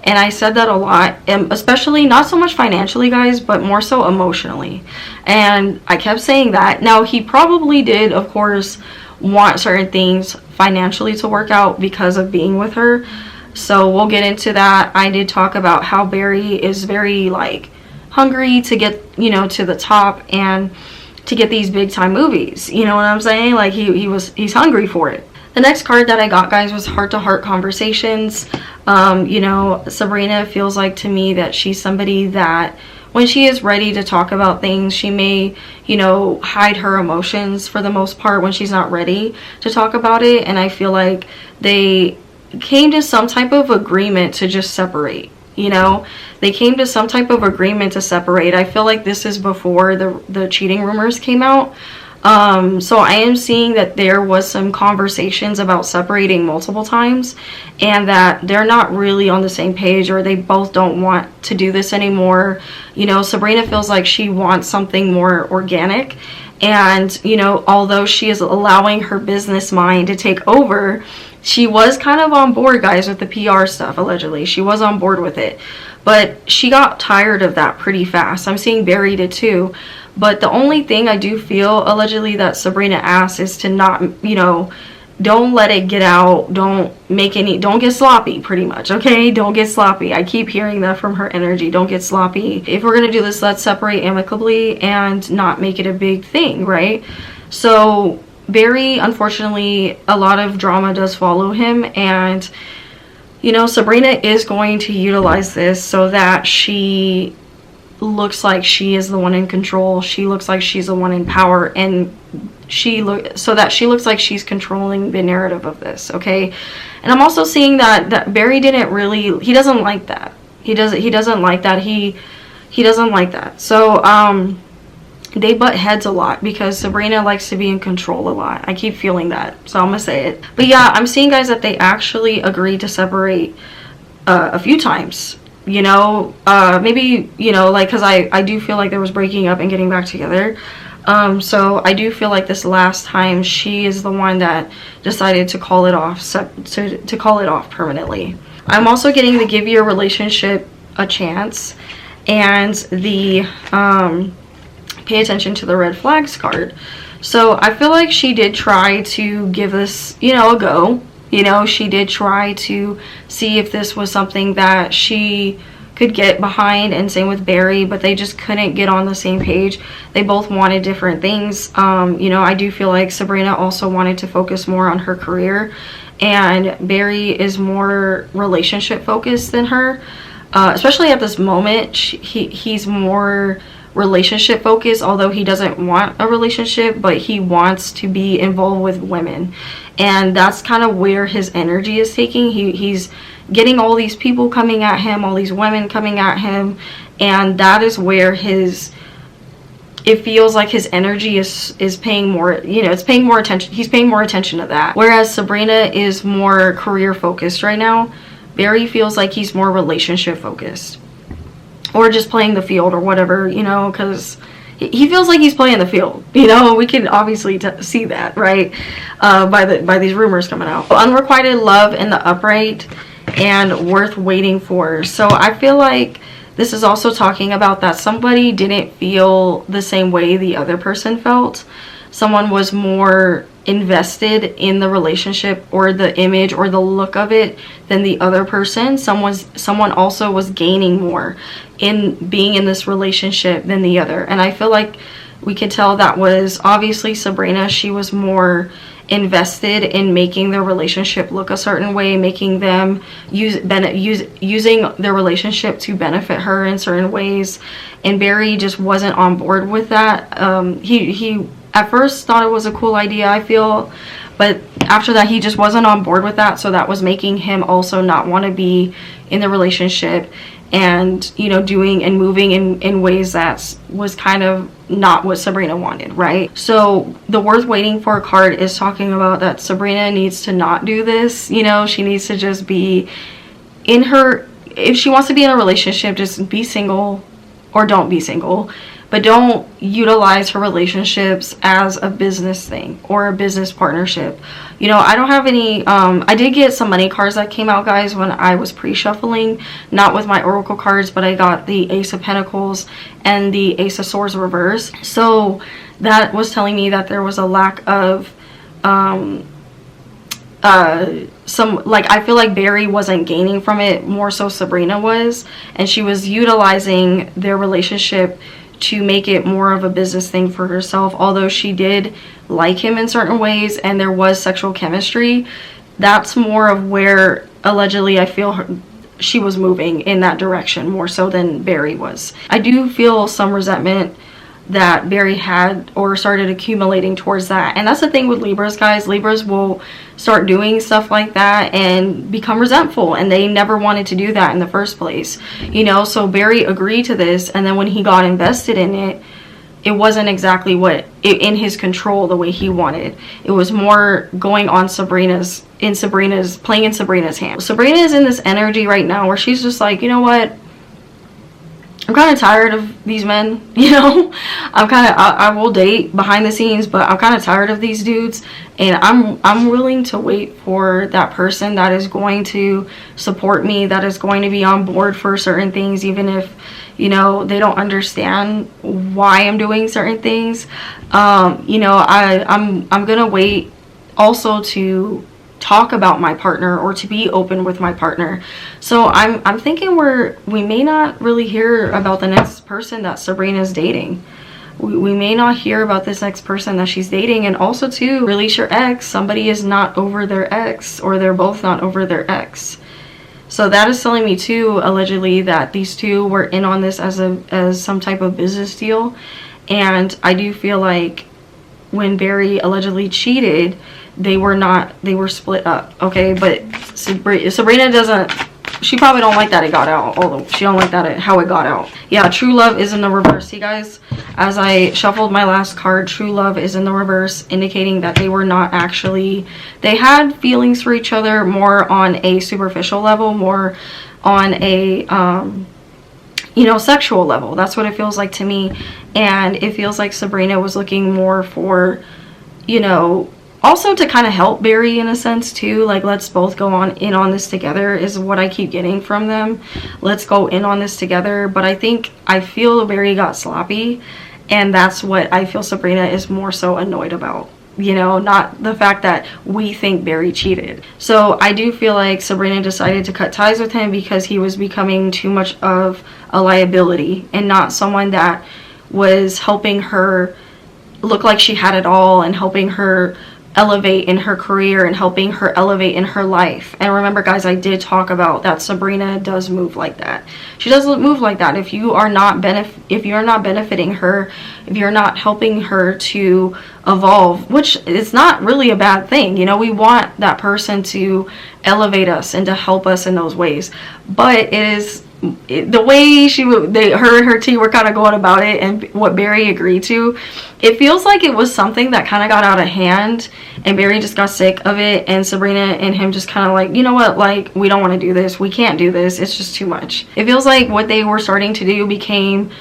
And I said that a lot, especially not so much financially, guys, but more so emotionally. And I kept saying that. Now, he probably did, of course, want certain things financially to work out because of being with her. So we'll get into that. I did talk about how Barry is very, like, hungry to get, to the top and to get these big time movies. You know what I'm saying? Like, he's hungry for it. The next card that I got, guys, was heart-to-heart conversations. Sabrina feels like to me that she's somebody that when she is ready to talk about things, she may, hide her emotions for the most part when she's not ready to talk about it. And I feel like they came to some type of agreement to just separate. They came to some type of agreement to separate. I feel like this is before the cheating rumors came out. So I am seeing that there was some conversations about separating multiple times, and that they're not really on the same page, or they both don't want to do this anymore. Sabrina feels like she wants something more organic, and although she is allowing her business mind to take over, she was kind of on board, guys, with the PR stuff. Allegedly she was on board with it, but she got tired of that pretty fast. I'm seeing Barry did too. But the only thing I do feel allegedly that Sabrina asked is to not, don't let it get out. Don't get sloppy, pretty much. Okay, don't get sloppy. I keep hearing that from her energy. Don't get sloppy. If we're gonna do this, let's separate amicably and not make it a big thing, right? So Barry, unfortunately, a lot of drama does follow him, and Sabrina is going to utilize this so that she looks like she is the one in control. She looks like she's the one in power, and so that she looks like she's controlling the narrative of this. Okay, and I'm also seeing that Barry didn't really, he doesn't like that. He doesn't like that. He doesn't like that. So they butt heads a lot because Sabrina likes to be in control a lot. I keep feeling that, so I'm gonna say it. But yeah, I'm seeing, guys, that they actually agreed to separate a few times, you know. Maybe, you know, like, because I do feel like there was breaking up and getting back together. So I do feel like this last time she is the one that decided to call it off, to call it off permanently. I'm also getting the give your relationship a chance and the pay attention to the red flags card. So I feel like she did try to give this, you know, a go. You know, she did try to see if this was something that she could get behind, and same with Barry, but they just couldn't get on the same page. They both wanted different things. You know, I do feel like Sabrina also wanted to focus more on her career, and Barry is more relationship focused than her. Especially at this moment, he's more relationship focused, although he doesn't want a relationship, but he wants to be involved with women, and that's kind of where his energy is taking. He's getting all these people coming at him, all these women coming at him, and that is where it feels like his energy is paying more, you know, it's paying more attention. He's paying more attention to that, whereas Sabrina is more career focused right now. Barry feels like he's more relationship focused, or just playing the field or whatever, you know, because he feels like he's playing the field, you know. We can obviously see that, right, by these rumors coming out. Unrequited love in the upright and worth waiting for. So I feel like this is also talking about that somebody didn't feel the same way the other person felt. Someone was more invested in the relationship or the image or the look of it than the other person. Someone also was gaining more in being in this relationship than the other. And I feel like we could tell that was obviously Sabrina. She was more invested in making their relationship look a certain way, making them using their relationship to benefit her in certain ways. And Barry just wasn't on board with that. He at first thought it was a cool idea, I feel, but after that he just wasn't on board with that, so that was making him also not want to be in the relationship, and, you know, doing and moving in ways that was kind of not what Sabrina wanted, right? So the worth waiting for card is talking about that Sabrina needs to not do this, you know. She needs to just be in her, if she wants to be in a relationship, just be single or don't be single, but don't utilize her relationships as a business thing or a business partnership. You know, I don't have any, I did get some money cards that came out, guys, when I was pre-shuffling, not with my oracle cards, but I got the Ace of Pentacles and the Ace of Swords reverse. So that was telling me that there was a lack of, some, like, I feel like Barry wasn't gaining from it, more so Sabrina was, and she was utilizing their relationship to make it more of a business thing for herself. Although she did like him in certain ways and there was sexual chemistry, that's more of where allegedly I feel she was moving in that direction more so than Barry was. I do feel some resentment that Barry had or started accumulating towards that, and that's the thing with Libras, guys. Libras will start doing stuff like that and become resentful, and they never wanted to do that in the first place, you know. So Barry agreed to this, and then when he got invested in it, it wasn't exactly in his control the way he wanted. It was more going on playing in Sabrina's hand. Sabrina is in this energy right now where she's just like, you know what, I'm kind of tired of these men, you know. I will date behind the scenes, but I'm kind of tired of these dudes, and I'm willing to wait for that person that is going to support me, that is going to be on board for certain things, even if, you know, they don't understand why I'm doing certain things. You know, I'm gonna wait also to talk about my partner or to be open with my partner. So I'm thinking we may not really hear about the next person that Sabrina's dating. We may not hear about this next person that she's dating. And also to release your ex, somebody is not over their ex, or they're both not over their ex. So that is telling me too, allegedly, that these two were in on this as some type of business deal. And I do feel like when Barry allegedly cheated, they were split up, okay? But Sabrina doesn't she probably don't like that it got out, although she don't like that how it got out. Yeah, true love is in the reverse. See guys, as I shuffled my last card, true love is in the reverse, indicating that they were not actually, they had feelings for each other more on a superficial level, more on a you know, sexual level. That's what it feels like to me. And it feels like Sabrina was looking more for, you know, also to kind of help Barry in a sense too. Like, let's both go in on this together is what I keep getting from them. Let's go in on this together. But I feel Barry got sloppy, and that's what I feel Sabrina is more so annoyed about. You know, not the fact that we think Barry cheated. So I do feel like Sabrina decided to cut ties with him because he was becoming too much of a liability and not someone that was helping her look like she had it all and helping her elevate in her career and helping her elevate in her life. And remember guys, I did talk about that Sabrina does move like that. She doesn't move like that if you are not benefiting her, if you're not helping her to evolve, which is not really a bad thing. You know, we want that person to elevate us and to help us in those ways, but it is the way her and her team were kind of going about it and what Barry agreed to, it feels like it was something that kind of got out of hand and Barry just got sick of it, and Sabrina and him just kind of like, you know what, like, we don't want to do this, we can't do this, it's just too much. It feels like what they were starting to do became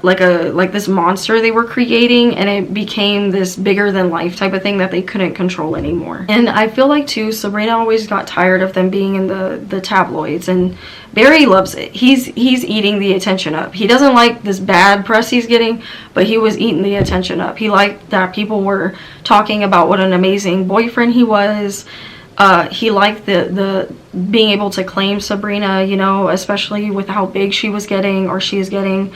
like this monster they were creating, and it became this bigger than life type of thing that they couldn't control anymore. And I feel like too, Sabrina always got tired of them being in the tabloids, and Barry loves it. He's eating the attention up. He doesn't like this bad press he's getting, but he was eating the attention up. He liked that people were talking about what an amazing boyfriend he was. He liked the being able to claim Sabrina, you know, especially with how big she was getting, or she is getting,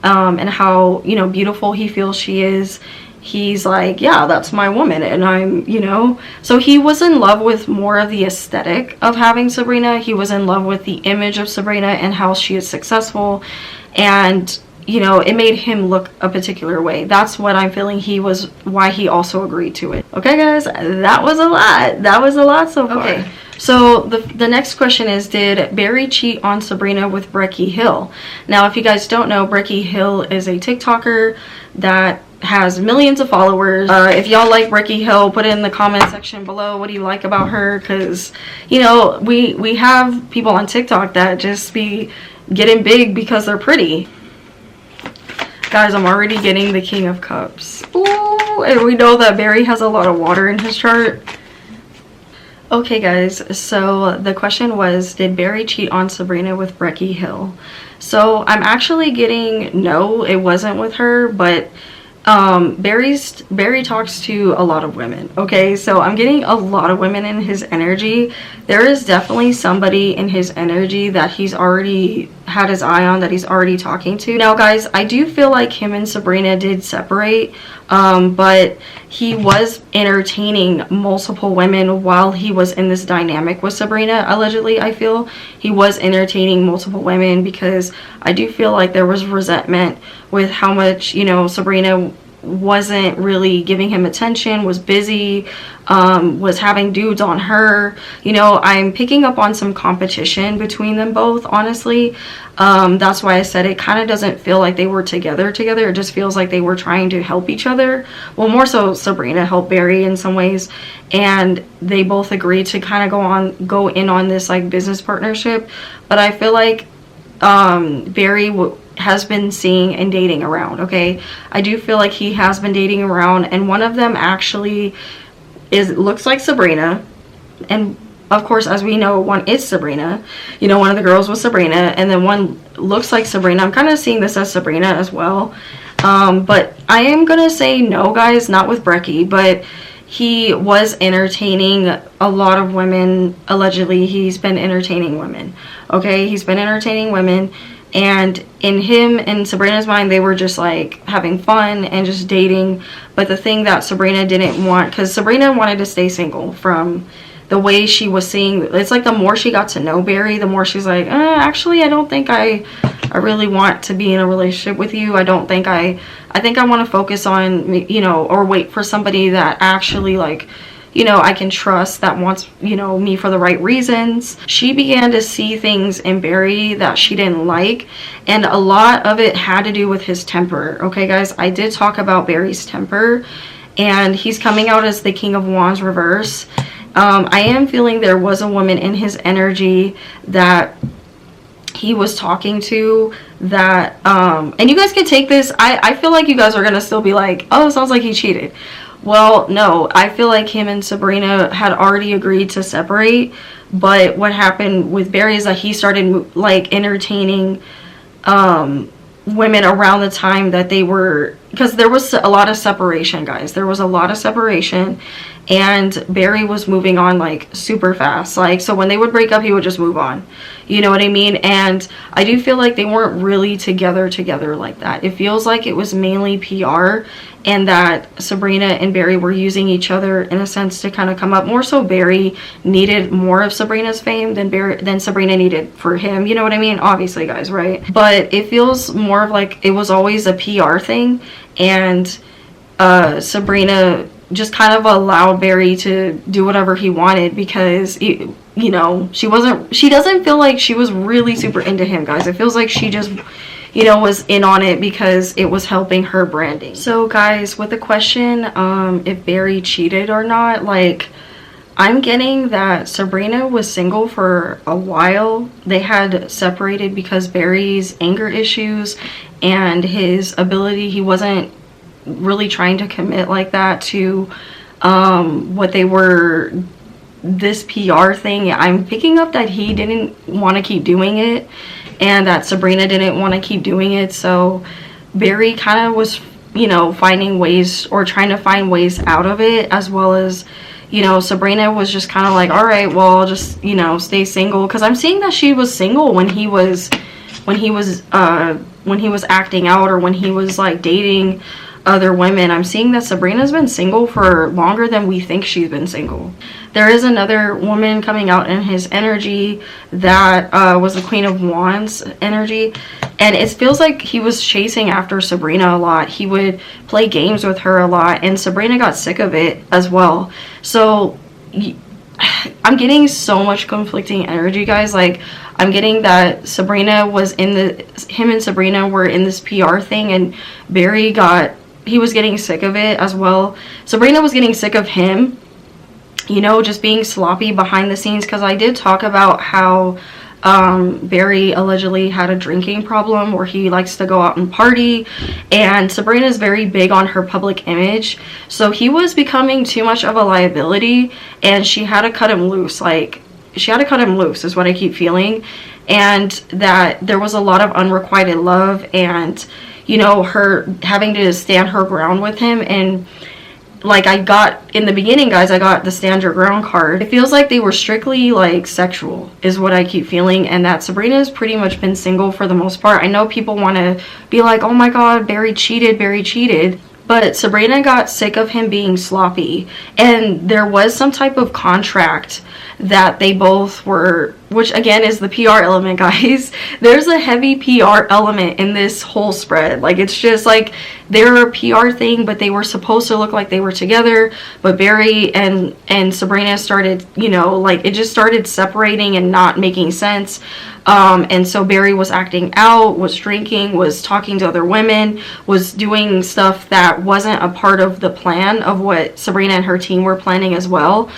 and how, you know, beautiful he feels she is. He's like, yeah, that's my woman, and I'm, you know. So he was in love with more of the aesthetic of having Sabrina. He was in love with the image of Sabrina and how she is successful, and you know, it made him look a particular way. That's what I'm feeling why he also agreed to it. Okay guys, that was a lot so far. Okay, so the next question is, did Barry cheat on Sabrina with Becky Hill? Now, if you guys don't know, Becky Hill is a TikToker that has millions of followers. If y'all like Becky Hill, put it in the comment section below. What do you like about her? Because, you know, we have people on TikTok that just be getting big because they're pretty. Guys, I'm already getting the King of Cups. Ooh, and we know that Barry has a lot of water in his chart. Okay, guys, so the question was, did Barry cheat on Sabrina with Becky Hill? So I'm actually getting, no, it wasn't with her, but Barry talks to a lot of women. Okay, so I'm getting a lot of women in his energy. There is definitely somebody in his energy that he's already had his eye on, that he's already talking to. Now guys, I do feel like him and Sabrina did separate, but he was entertaining multiple women while he was in this dynamic with Sabrina. Allegedly, I feel he was entertaining multiple women, because I do feel like there was resentment with how much, you know, Sabrina wasn't really giving him attention, was busy, was having dudes on her. You know, I'm picking up on some competition between them both, honestly. That's why I said it kind of doesn't feel like they were together. It just feels like they were trying to help each other. Well, more so Sabrina helped Barry in some ways, and they both agreed to kind of go in on this like business partnership. But I feel like Barry has been seeing and dating around. Okay, I do feel like he has been dating around, and one of them actually looks like Sabrina, and of course, as we know, one is Sabrina. You know, one of the girls was Sabrina, and then one looks like Sabrina. I'm kind of seeing this as Sabrina as well, but I am gonna say no, guys, not with Becky, but he was entertaining a lot of women. Allegedly, he's been entertaining women. Okay, he's been entertaining women, and in him and Sabrina's mind, they were just like having fun and just dating. But the thing that Sabrina didn't want, because Sabrina wanted to stay single, from the way she was seeing, it's like the more she got to know Barry, the more she's like, actually, I don't think I really want to be in a relationship with you. I think I want to focus on, you know, or wait for somebody that actually like you know, I can trust, that wants, you know, me for the right reasons. She began to see things in Barry that she didn't like, and a lot of it had to do with his temper. Okay, guys, I did talk about Barry's temper, and he's coming out as the King of Wands reverse. I am feeling there was a woman in his energy that he was talking to, that and you guys can take this, I feel like you guys are gonna still be like, oh, it sounds like he cheated. Well, no, I feel like him and Sabrina had already agreed to separate, but what happened with Barry is that he started like entertaining women around the time that they were, because there was a lot of separation, guys. There was a lot of separation, and Barry was moving on like super fast. Like, so when they would break up, he would just move on. You know what I mean? And I do feel like they weren't really together like that. It feels like it was mainly PR, and that Sabrina and Barry were using each other in a sense to kind of come up. More so Barry needed more of Sabrina's fame than Sabrina needed for him. You know what I mean? Obviously, guys, right? But it feels more of like it was always a PR thing, and Sabrina just kind of allowed Barry to do whatever he wanted, because you know, she doesn't feel like she was really super into him, guys. It feels like she just, you know, was in on it because it was helping her branding. So guys, with the question if Barry cheated or not, like, I'm getting that Sabrina was single for a while. They had separated because Barry's anger issues and his ability, he wasn't really trying to commit like that to what they were, this PR thing. I'm picking up that he didn't want to keep doing it, and that Sabrina didn't want to keep doing it. So Barry kind of was, you know, finding ways, or trying to find ways out of it, as well as, you know, Sabrina was just kind of like, all right, well, I'll just, you know, stay single. Because I'm seeing that she was single when he was acting out, or when he was like dating other women. I'm seeing that Sabrina's been single for longer than we think she's been single. There is another woman coming out in his energy that was the Queen of Wands energy, and it feels like he was chasing after Sabrina a lot. He would play games with her a lot, and Sabrina got sick of it as well. So I'm getting so much conflicting energy, guys. Like, I'm getting that Sabrina was him and Sabrina were in this PR thing, and Barry he was getting sick of it as well. Sabrina was getting sick of him, you know, just being sloppy behind the scenes, because I did talk about how Barry allegedly had a drinking problem where he likes to go out and party, and Sabrina is very big on her public image, so he was becoming too much of a liability, and she had to cut him loose. Like, she had to cut him loose is what I keep feeling, and that there was a lot of unrequited love, and, you know, her having to stand her ground with him. And like, I got in the beginning, guys, I got the stand your ground card. It feels like they were strictly like sexual is what I keep feeling, and that Sabrina's pretty much been single for the most part. I know people want to be like, oh my god, Barry cheated, but Sabrina got sick of him being sloppy, and there was some type of contract that they both were, which again is the PR element, guys. There's a heavy PR element in this whole spread. Like, it's just like they're a PR thing, but they were supposed to look like they were together, but Barry and Sabrina started, you know, like, it just started separating and not making sense. And so Barry was acting out, was drinking, was talking to other women, was doing stuff that wasn't a part of the plan of what Sabrina and her team were planning as well,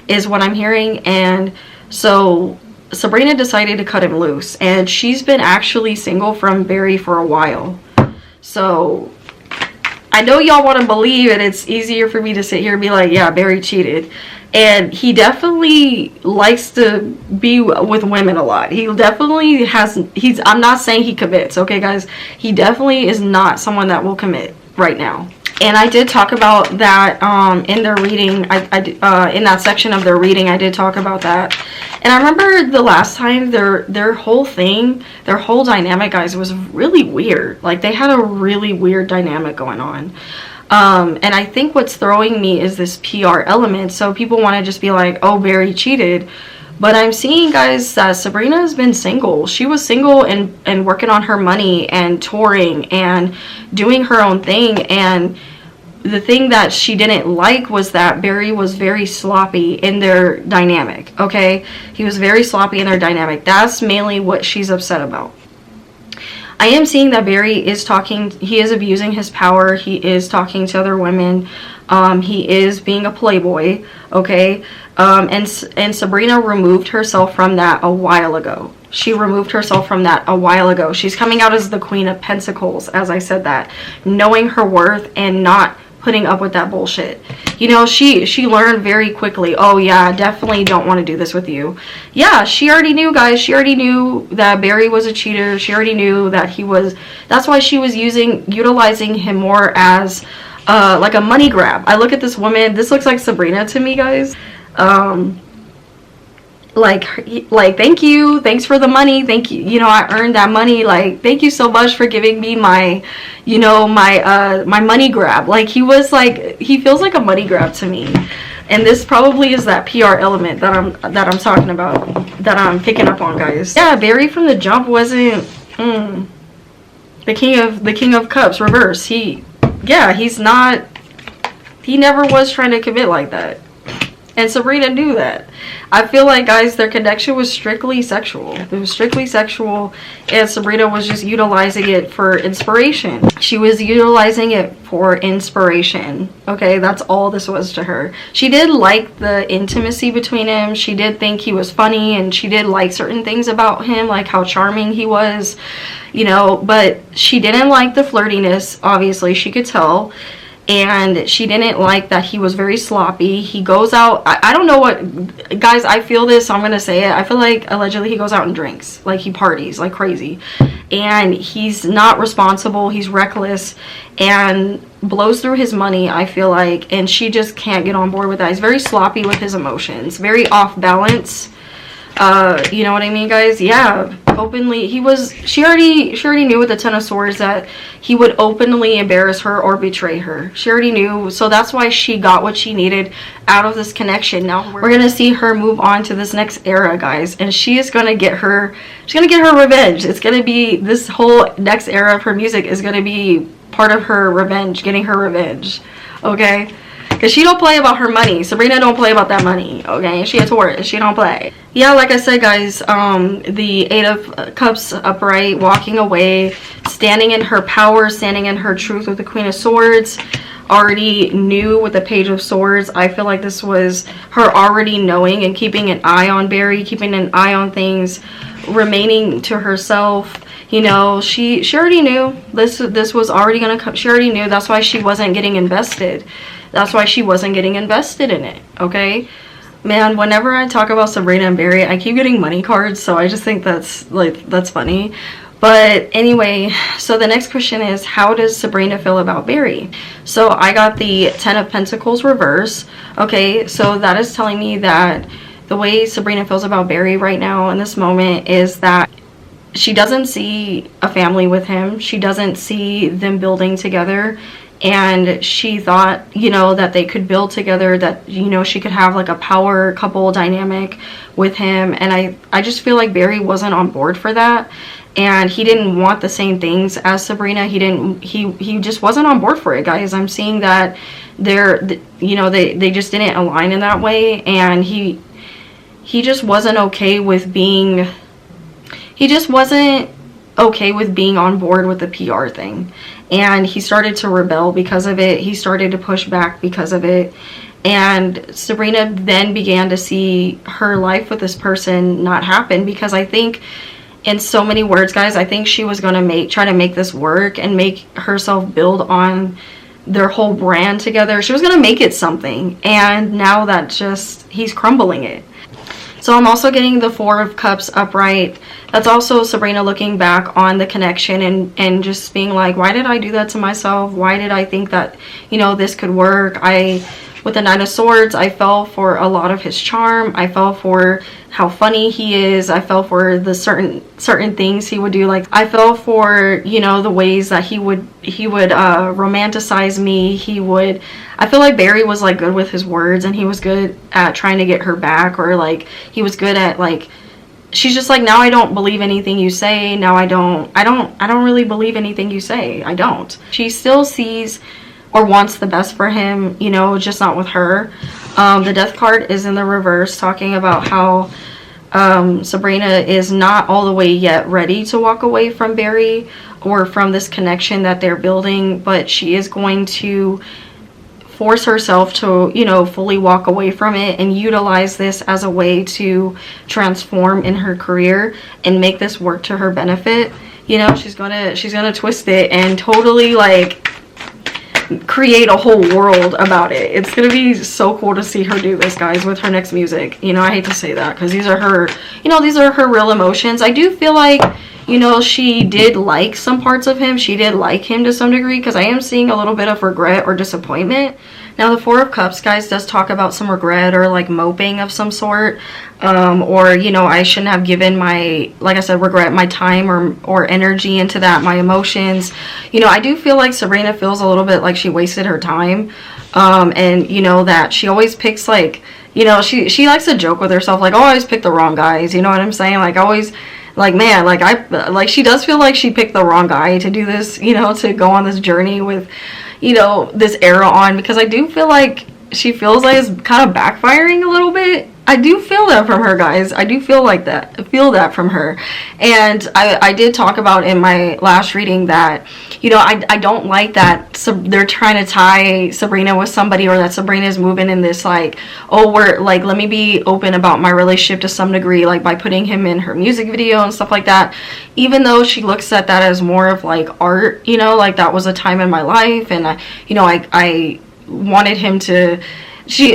is what I'm hearing. And so Sabrina decided to cut him loose, and she's been actually single from Barry for a while. So I know y'all want to believe it. It's easier for me to sit here and be like, yeah, Barry cheated. And he definitely likes to be with women a lot. He definitely I'm not saying he commits, okay, guys? He definitely is not someone that will commit right now. And I did talk about that in their reading. In that section of their reading, I did talk about that. And I remember the last time their whole thing, their whole dynamic, guys, was really weird. Like, they had a really weird dynamic going on. And I think what's throwing me is this PR element. So people want to just be like, oh, Barry cheated. But I'm seeing, guys, that Sabrina has been single. She was single and working on her money and touring and doing her own thing. And the thing that she didn't like was that Barry was very sloppy in their dynamic, okay? He was very sloppy in their dynamic. That's mainly what she's upset about. I am seeing that Barry is talking, he is abusing his power, he is talking to other women, he is being a playboy, okay? And Sabrina removed herself from that a while ago. She removed herself from that a while ago. She's coming out as the Queen of Pentacles, as I said that, knowing her worth and not putting up with that bullshit. You know, she learned very quickly, oh yeah, definitely don't want to do this with you. Yeah, she already knew, guys. She already knew that Barry was a cheater. She already knew that he was, that's why she was utilizing him more as like a money grab. I look at this woman, this looks like Sabrina to me, guys. Like thank you, thanks for the money, thank you, you know, I earned that money, like thank you so much for giving me my, you know, my money grab. Like he was like, he feels like a money grab to me, and this probably is that PR element that I'm talking about, that I'm picking up on, guys. Yeah, Barry from the jump wasn't the king of cups reverse. He's not, he never was trying to commit like that. And Sabrina knew that. I feel like, guys, their connection was strictly sexual. It was strictly sexual, and Sabrina was just utilizing it for inspiration. She was utilizing it for inspiration. Okay, that's all this was to her. She did like the intimacy between him. She did think he was funny, and she did like certain things about him, like how charming he was, you know, but she didn't like the flirtiness, obviously, she could tell. And she didn't like that he was very sloppy. He goes out, I don't know what, guys, I feel this, so I'm going to say it. I feel like allegedly he goes out and drinks. Like he parties like crazy. And he's not responsible. He's reckless and blows through his money, I feel like. And she just can't get on board with that. He's very sloppy with his emotions. Very off balance. You know what I mean, guys? Yeah, openly, she already knew with the Ten of Swords that he would openly embarrass her or betray her. She already knew, so that's why she got what she needed out of this connection. Now we're gonna see her move on to this next era, guys, and she's gonna get her revenge. It's gonna be, this whole next era of her music is gonna be part of her revenge, getting her revenge, okay? Because she don't play about her money. Sabrina don't play about that money, okay? She a Taurus. She don't play. Yeah, like I said, guys, the Eight of Cups upright, walking away, standing in her power, standing in her truth with the Queen of Swords. Already knew with the Page of Swords. I feel like this was her already knowing and keeping an eye on Barry, keeping an eye on things, remaining to herself. You know, she already knew this was already gonna come. She already knew. That's why she wasn't getting invested. That's why she wasn't getting invested in it, okay? Man, whenever I talk about Sabrina and Barry, I keep getting money cards, so I just think that's funny. But anyway, so the next question is, how does Sabrina feel about Barry? So I got the Ten of Pentacles reverse, okay? So that is telling me that the way Sabrina feels about Barry right now in this moment is that she doesn't see a family with him. She doesn't see them building together. And she thought, you know, that they could build together, that, you know, she could have like a power couple dynamic with him. And I just feel like Barry wasn't on board for that. And he didn't want the same things as Sabrina. He just wasn't on board for it, guys. I'm seeing that they just didn't align in that way. And he just wasn't okay with being, on board with the PR thing. And he started to rebel because of it. He started to push back because of it. And Sabrina then began to see her life with this person not happen, because I think, in so many words, guys, I think she was going to try to make this work and make herself build on their whole brand together. She was going to make it something. And now that he's crumbling it. So I'm also getting the Four of Cups upright. That's also Sabrina looking back on the connection and just being like, why did I do that to myself? Why did I think that, you know, this could work? With the Nine of Swords, I fell for a lot of his charm. I fell for how funny he is. I fell for the certain things he would do. Like, I fell for, you know, the ways that he would romanticize me. I feel like Barry was like good with his words, and he was good at trying to get her back, or like he was good at, like, she's just like, now I don't believe anything you say. Now I don't really believe anything you say. I don't. She still sees or wants the best for him, you know, just not with her. The death card is in the reverse, talking about how Sabrina is not all the way yet ready to walk away from Barry or from this connection that they're building, but she is going to force herself to, you know, fully walk away from it and utilize this as a way to transform in her career and make this work to her benefit. You know, she's gonna twist it and totally like create a whole world about it. It's gonna be so cool to see her do this, guys, with her next music. You know, I hate to say that because these are her, you know, these are her real emotions. I do feel like, you know, she did like some parts of him. She did like him to some degree, because I am seeing a little bit of regret or disappointment. Now, the Four of Cups, guys, does talk about some regret or like moping of some sort. Or, you know, I shouldn't have given my, like I said, regret, my time or energy into that, my emotions. You know, I do feel like Sabrina feels a little bit like she wasted her time. And, you know, that she always picks like, you know, she likes to joke with herself, like, oh, I always pick the wrong guys. You know what I'm saying? Like, always, like, man, like she does feel like she picked the wrong guy to do this, you know, to go on this journey with, you know, this era on, because I do feel like she feels like it's kind of backfiring a little bit. I do feel that from her, guys. I do feel like that. I feel that from her. And I did talk about in my last reading that, you know, I don't like that they're trying to tie Sabrina with somebody, or that Sabrina is moving in this like, oh, we're like, let me be open about my relationship to some degree, like by putting him in her music video and stuff like that. Even though she looks at that as more of like art, you know, like that was a time in my life, and I wanted him to.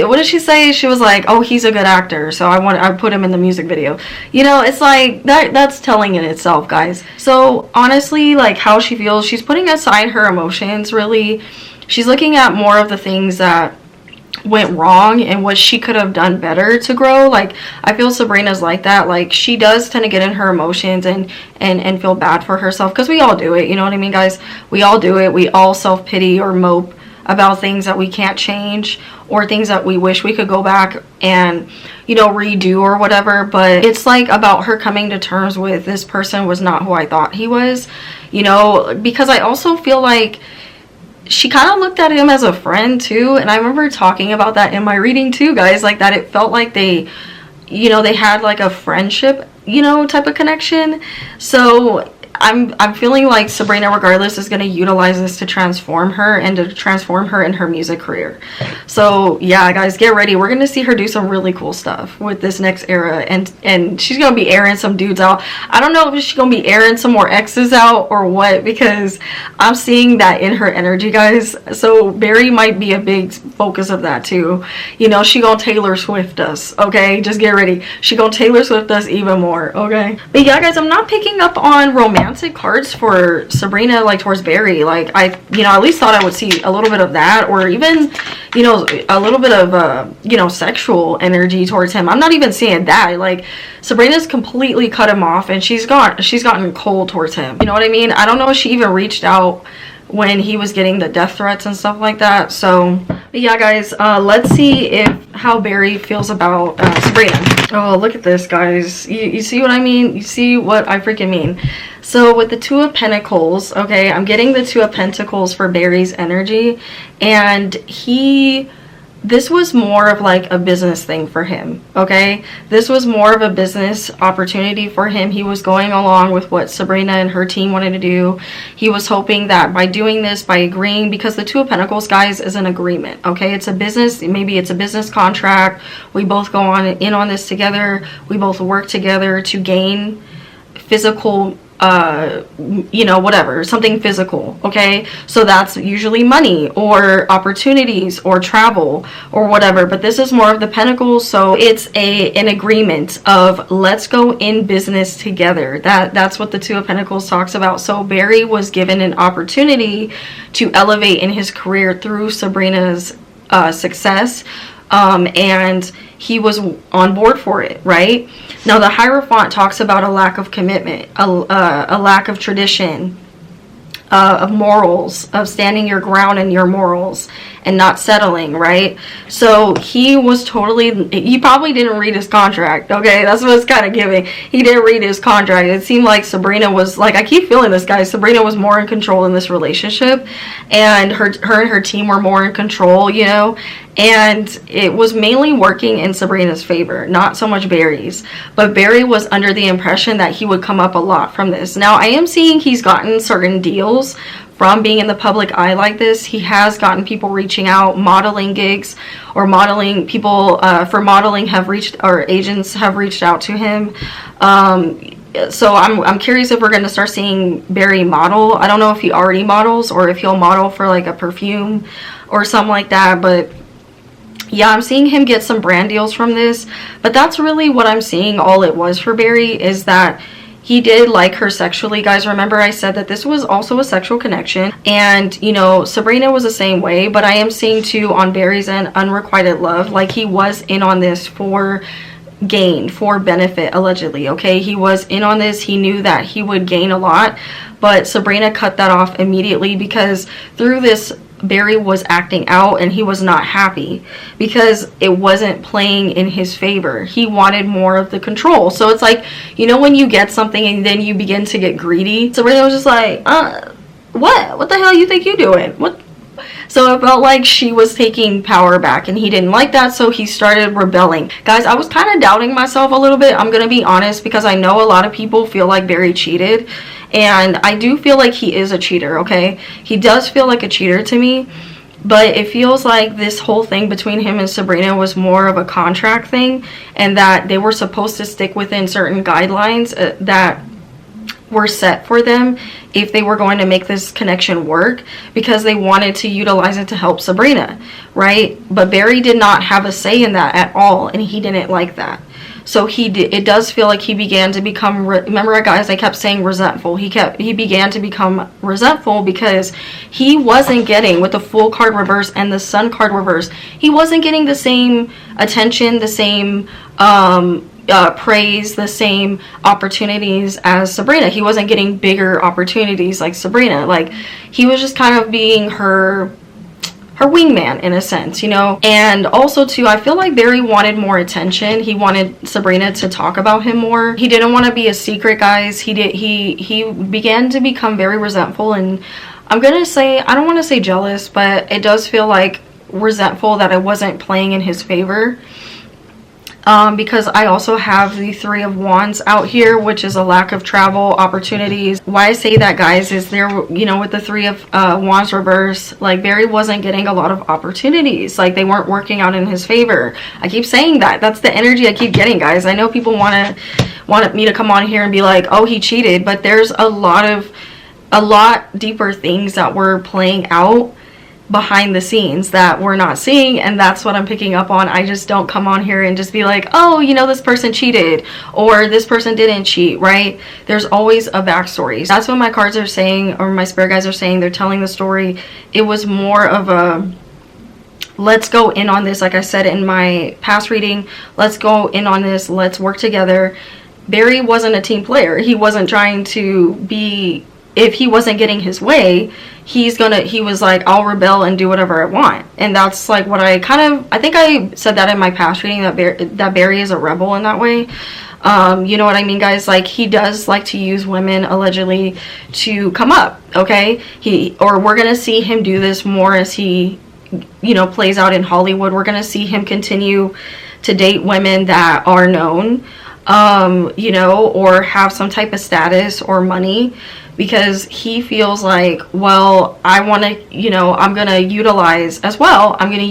What did she say? She was like, oh, he's a good actor, so I put him in the music video. You know, it's like that's telling in itself, guys. So honestly, like how she feels, she's putting aside her emotions, really. She's looking at more of the things that went wrong and what she could have done better to grow. Like, I feel Sabrina's like that. Like, she does tend to get in her emotions and feel bad for herself, because we all do it, you know what I mean, guys? We all do it. We all self-pity or mope about things that we can't change, or things that we wish we could go back and, you know, redo or whatever. But it's like about her coming to terms with, this person was not who I thought he was, you know, because I also feel like she kind of looked at him as a friend too. And I remember talking about that in my reading too, guys, like that it felt like they, you know, they had like a friendship, you know, type of connection. So I'm feeling like Sabrina, regardless, is going to utilize this to transform her and to transform her in her music career. So yeah, guys, get ready. We're going to see her do some really cool stuff with this next era, and she's going to be airing some dudes out. I don't know if she's going to be airing some more exes out or what, because I'm seeing that in her energy, guys. So Barry might be a big focus of that too. You know, she going to Taylor Swift us, okay? Just get ready. She going to Taylor Swift us even more, okay? But yeah, guys, I'm not picking up on romantic cards for Sabrina, like towards Barry. Like, I, you know, at least thought I would see a little bit of that, or even, you know, a little bit of you know, sexual energy towards him. I'm not even seeing that. Like, Sabrina's completely cut him off, and she's gotten cold towards him, you know what I mean? I don't know if she even reached out when he was getting the death threats and stuff like that. So but yeah, guys, let's see how Barry feels about Sabrina. Oh, look at this, guys. You see what I mean? You see what I freaking mean? So with the Two of Pentacles, okay, I'm getting the Two of Pentacles for Barry's energy, and this was more of like a business thing for him, okay? This was more of a business opportunity for him. He was going along with what Sabrina and her team wanted to do. He was hoping that by doing this, by agreeing, because the Two of Pentacles, guys, is an agreement, okay? It's a business, maybe it's a business contract. We both go in on this together. We both work together to gain physical, you know, whatever, something physical, okay? So that's usually money or opportunities or travel or whatever, but this is more of the Pentacles, so it's an agreement of let's go in business together. That's what the Two of Pentacles talks about. So Barry was given an opportunity to elevate in his career through Sabrina's success, and he was on board for it, right? Now, the Hierophant talks about a lack of commitment, a lack of tradition, of morals, of standing your ground in your morals. and not settling, right? So he probably didn't read his contract, okay? That's what it's kind of giving. He didn't read his contract. It seemed like Sabrina was, like, I keep feeling this, guys. Sabrina was more in control in this relationship, and her and her team were more in control, you know? And it was mainly working in Sabrina's favor, not so much Barry's. But Barry was under the impression that he would come up a lot from this. Now, I am seeing he's gotten certain deals from being in the public eye like this. He has gotten people reaching out, modeling gigs, or modeling people for modeling agents have reached out to him. So I'm curious if we're going to start seeing Barry model. I don't know if he already models or if he'll model for like a perfume or something like that, but yeah, I'm seeing him get some brand deals from this. But that's really what I'm seeing all it was for Barry, is that he did like her sexually. Guys, remember I said that this was also a sexual connection, and you know, Sabrina was the same way. But I am seeing too on Barry's end unrequited love, like he was in on this for gain, for benefit, allegedly. Okay, he was in on this. He knew that he would gain a lot, but Sabrina cut that off immediately, because through this Barry was acting out and he was not happy because it wasn't playing in his favor. He wanted more of the control. So it's like, you know, when you get something and then you begin to get greedy. Sabrina was just like, what the hell you think you're doing? What? So it felt like she was taking power back, and he didn't like that, so he started rebelling. Guys, I was kind of doubting myself a little bit, I'm gonna be honest, because I know a lot of people feel like Barry cheated, and I do feel like he is a cheater, okay? He does feel like a cheater to me, but it feels like this whole thing between him and Sabrina was more of a contract thing, and that they were supposed to stick within certain guidelines that were set for them if they were going to make this connection work, because they wanted to utilize it to help Sabrina, right? But Barry did not have a say in that at all, and he didn't like that. So it does feel like he began to become, remember guys, I kept saying resentful. He began to become resentful because he wasn't getting, with the Fool card reverse and the Sun card reverse, he wasn't getting the same attention, the same praise, the same opportunities as Sabrina. He wasn't getting bigger opportunities like Sabrina. Like, he was just kind of being her wingman in a sense, you know. And also too, I feel like Barry wanted more attention. He wanted Sabrina to talk about him more. He didn't want to be a secret, guys. He began to become very resentful, and I'm gonna say, I don't want to say jealous, but it does feel like resentful that it wasn't playing in his favor. Because I also have the Three of Wands out here, which is a lack of travel opportunities. Why I say that, guys, is there, you know, with the Three of Wands reverse, like Barry wasn't getting a lot of opportunities. Like, they weren't working out in his favor. I keep saying that. That's the energy I keep getting, guys. I know people want me to come on here and be like, oh, he cheated, but there's a lot deeper things that were playing out behind the scenes that we're not seeing, and that's what I'm picking up on. I just don't come on here and just be like, oh, you know, this person cheated or this person didn't cheat, right? There's always a backstory. That's what my cards are saying, or my spirit guides are saying. They're telling the story. It was more of a, let's go in on this. Like I said in my past reading, let's go in on this, let's work together. Barry wasn't a team player. He wasn't trying to be, if he wasn't getting his way, he was like, I'll rebel and do whatever I want. And that's like what I think I said that in my past reading, that Barry is a rebel in that way. You know what I mean, guys? Like, he does like to use women, allegedly, to come up, okay? We're gonna see him do this more as he, you know, plays out in Hollywood. We're gonna see him continue to date women that are known, you know, or have some type of status or money, because he feels like, well, I want to, you know, I'm going to utilize as well. I'm going to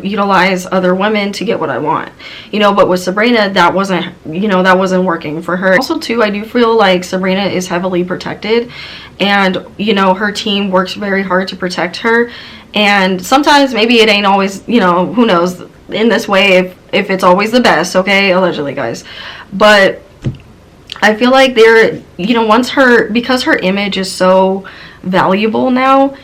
utilize other women to get what I want, you know. But with Sabrina, that wasn't, you know, that wasn't working for her. Also too, I do feel like Sabrina is heavily protected, and, you know, her team works very hard to protect her. And sometimes maybe it ain't always, you know, who knows in this way if it's always the best, okay, allegedly, guys. But I feel like they're, you know, because her image is so valuable now,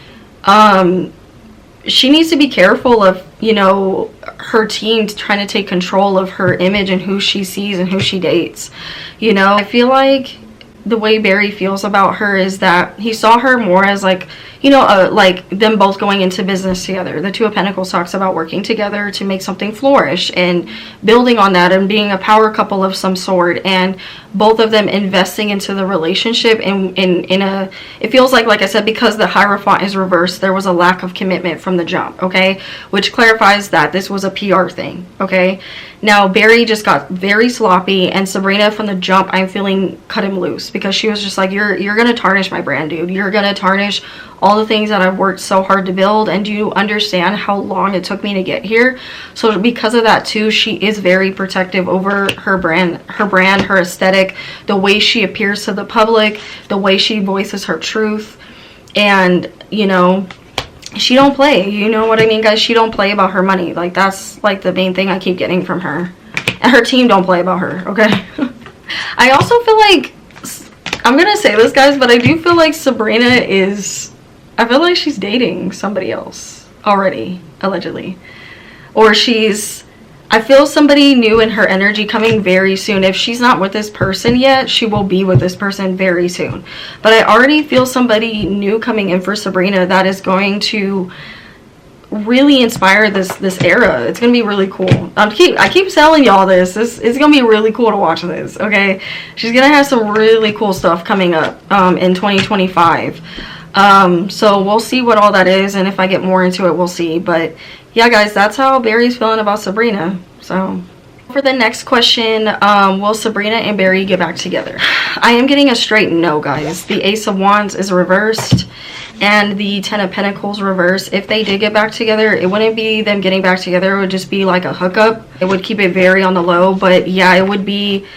she needs to be careful of, you know, her team trying to take control of her image and who she sees and who she dates. You know, I feel like the way Barry feels about her is that he saw her more as like, you know, like them both going into business together. The Two of Pentacles talks about working together to make something flourish and building on that and being a power couple of some sort, and both of them investing into the relationship in a, it feels like I said, because the Hierophant is reversed, there was a lack of commitment from the jump, okay? Which clarifies that this was a PR thing, okay? Now, Barry just got very sloppy, and Sabrina from the jump, I'm feeling, cut him loose, because she was just like, you're gonna tarnish my brand, dude. You're gonna tarnish all the things that I've worked so hard to build, and do you understand how long it took me to get here? So because of that too, she is very protective over her brand, her aesthetic, the way she appears to the public, the way she voices her truth. And, you know, she don't play, you know what I mean, guys? She don't play about her money. Like, that's like the main thing I keep getting from her. And her team don't play about her, okay? I also feel like, I'm gonna say this, guys, but I do feel like Sabrina is, I feel like she's dating somebody else already, allegedly. Or she's, I feel somebody new in her energy coming very soon. If she's not with this person yet, she will be with this person very soon. But I already feel somebody new coming in for Sabrina that is going to really inspire this era. It's gonna be really cool. I keep telling y'all this. It's gonna be really cool to watch this, okay? She's gonna have some really cool stuff coming up in 2025. So we'll see what all that is, and if I get more into it, we'll see. But yeah, guys, that's how Barry's feeling about Sabrina. So for the next question, will Sabrina and Barry get back together? I am getting a straight no, guys. The Ace of Wands is reversed and the Ten of Pentacles reversed. If they did get back together, it wouldn't be them getting back together. It would just be like a hookup. It would keep it very on the low, but yeah, it would be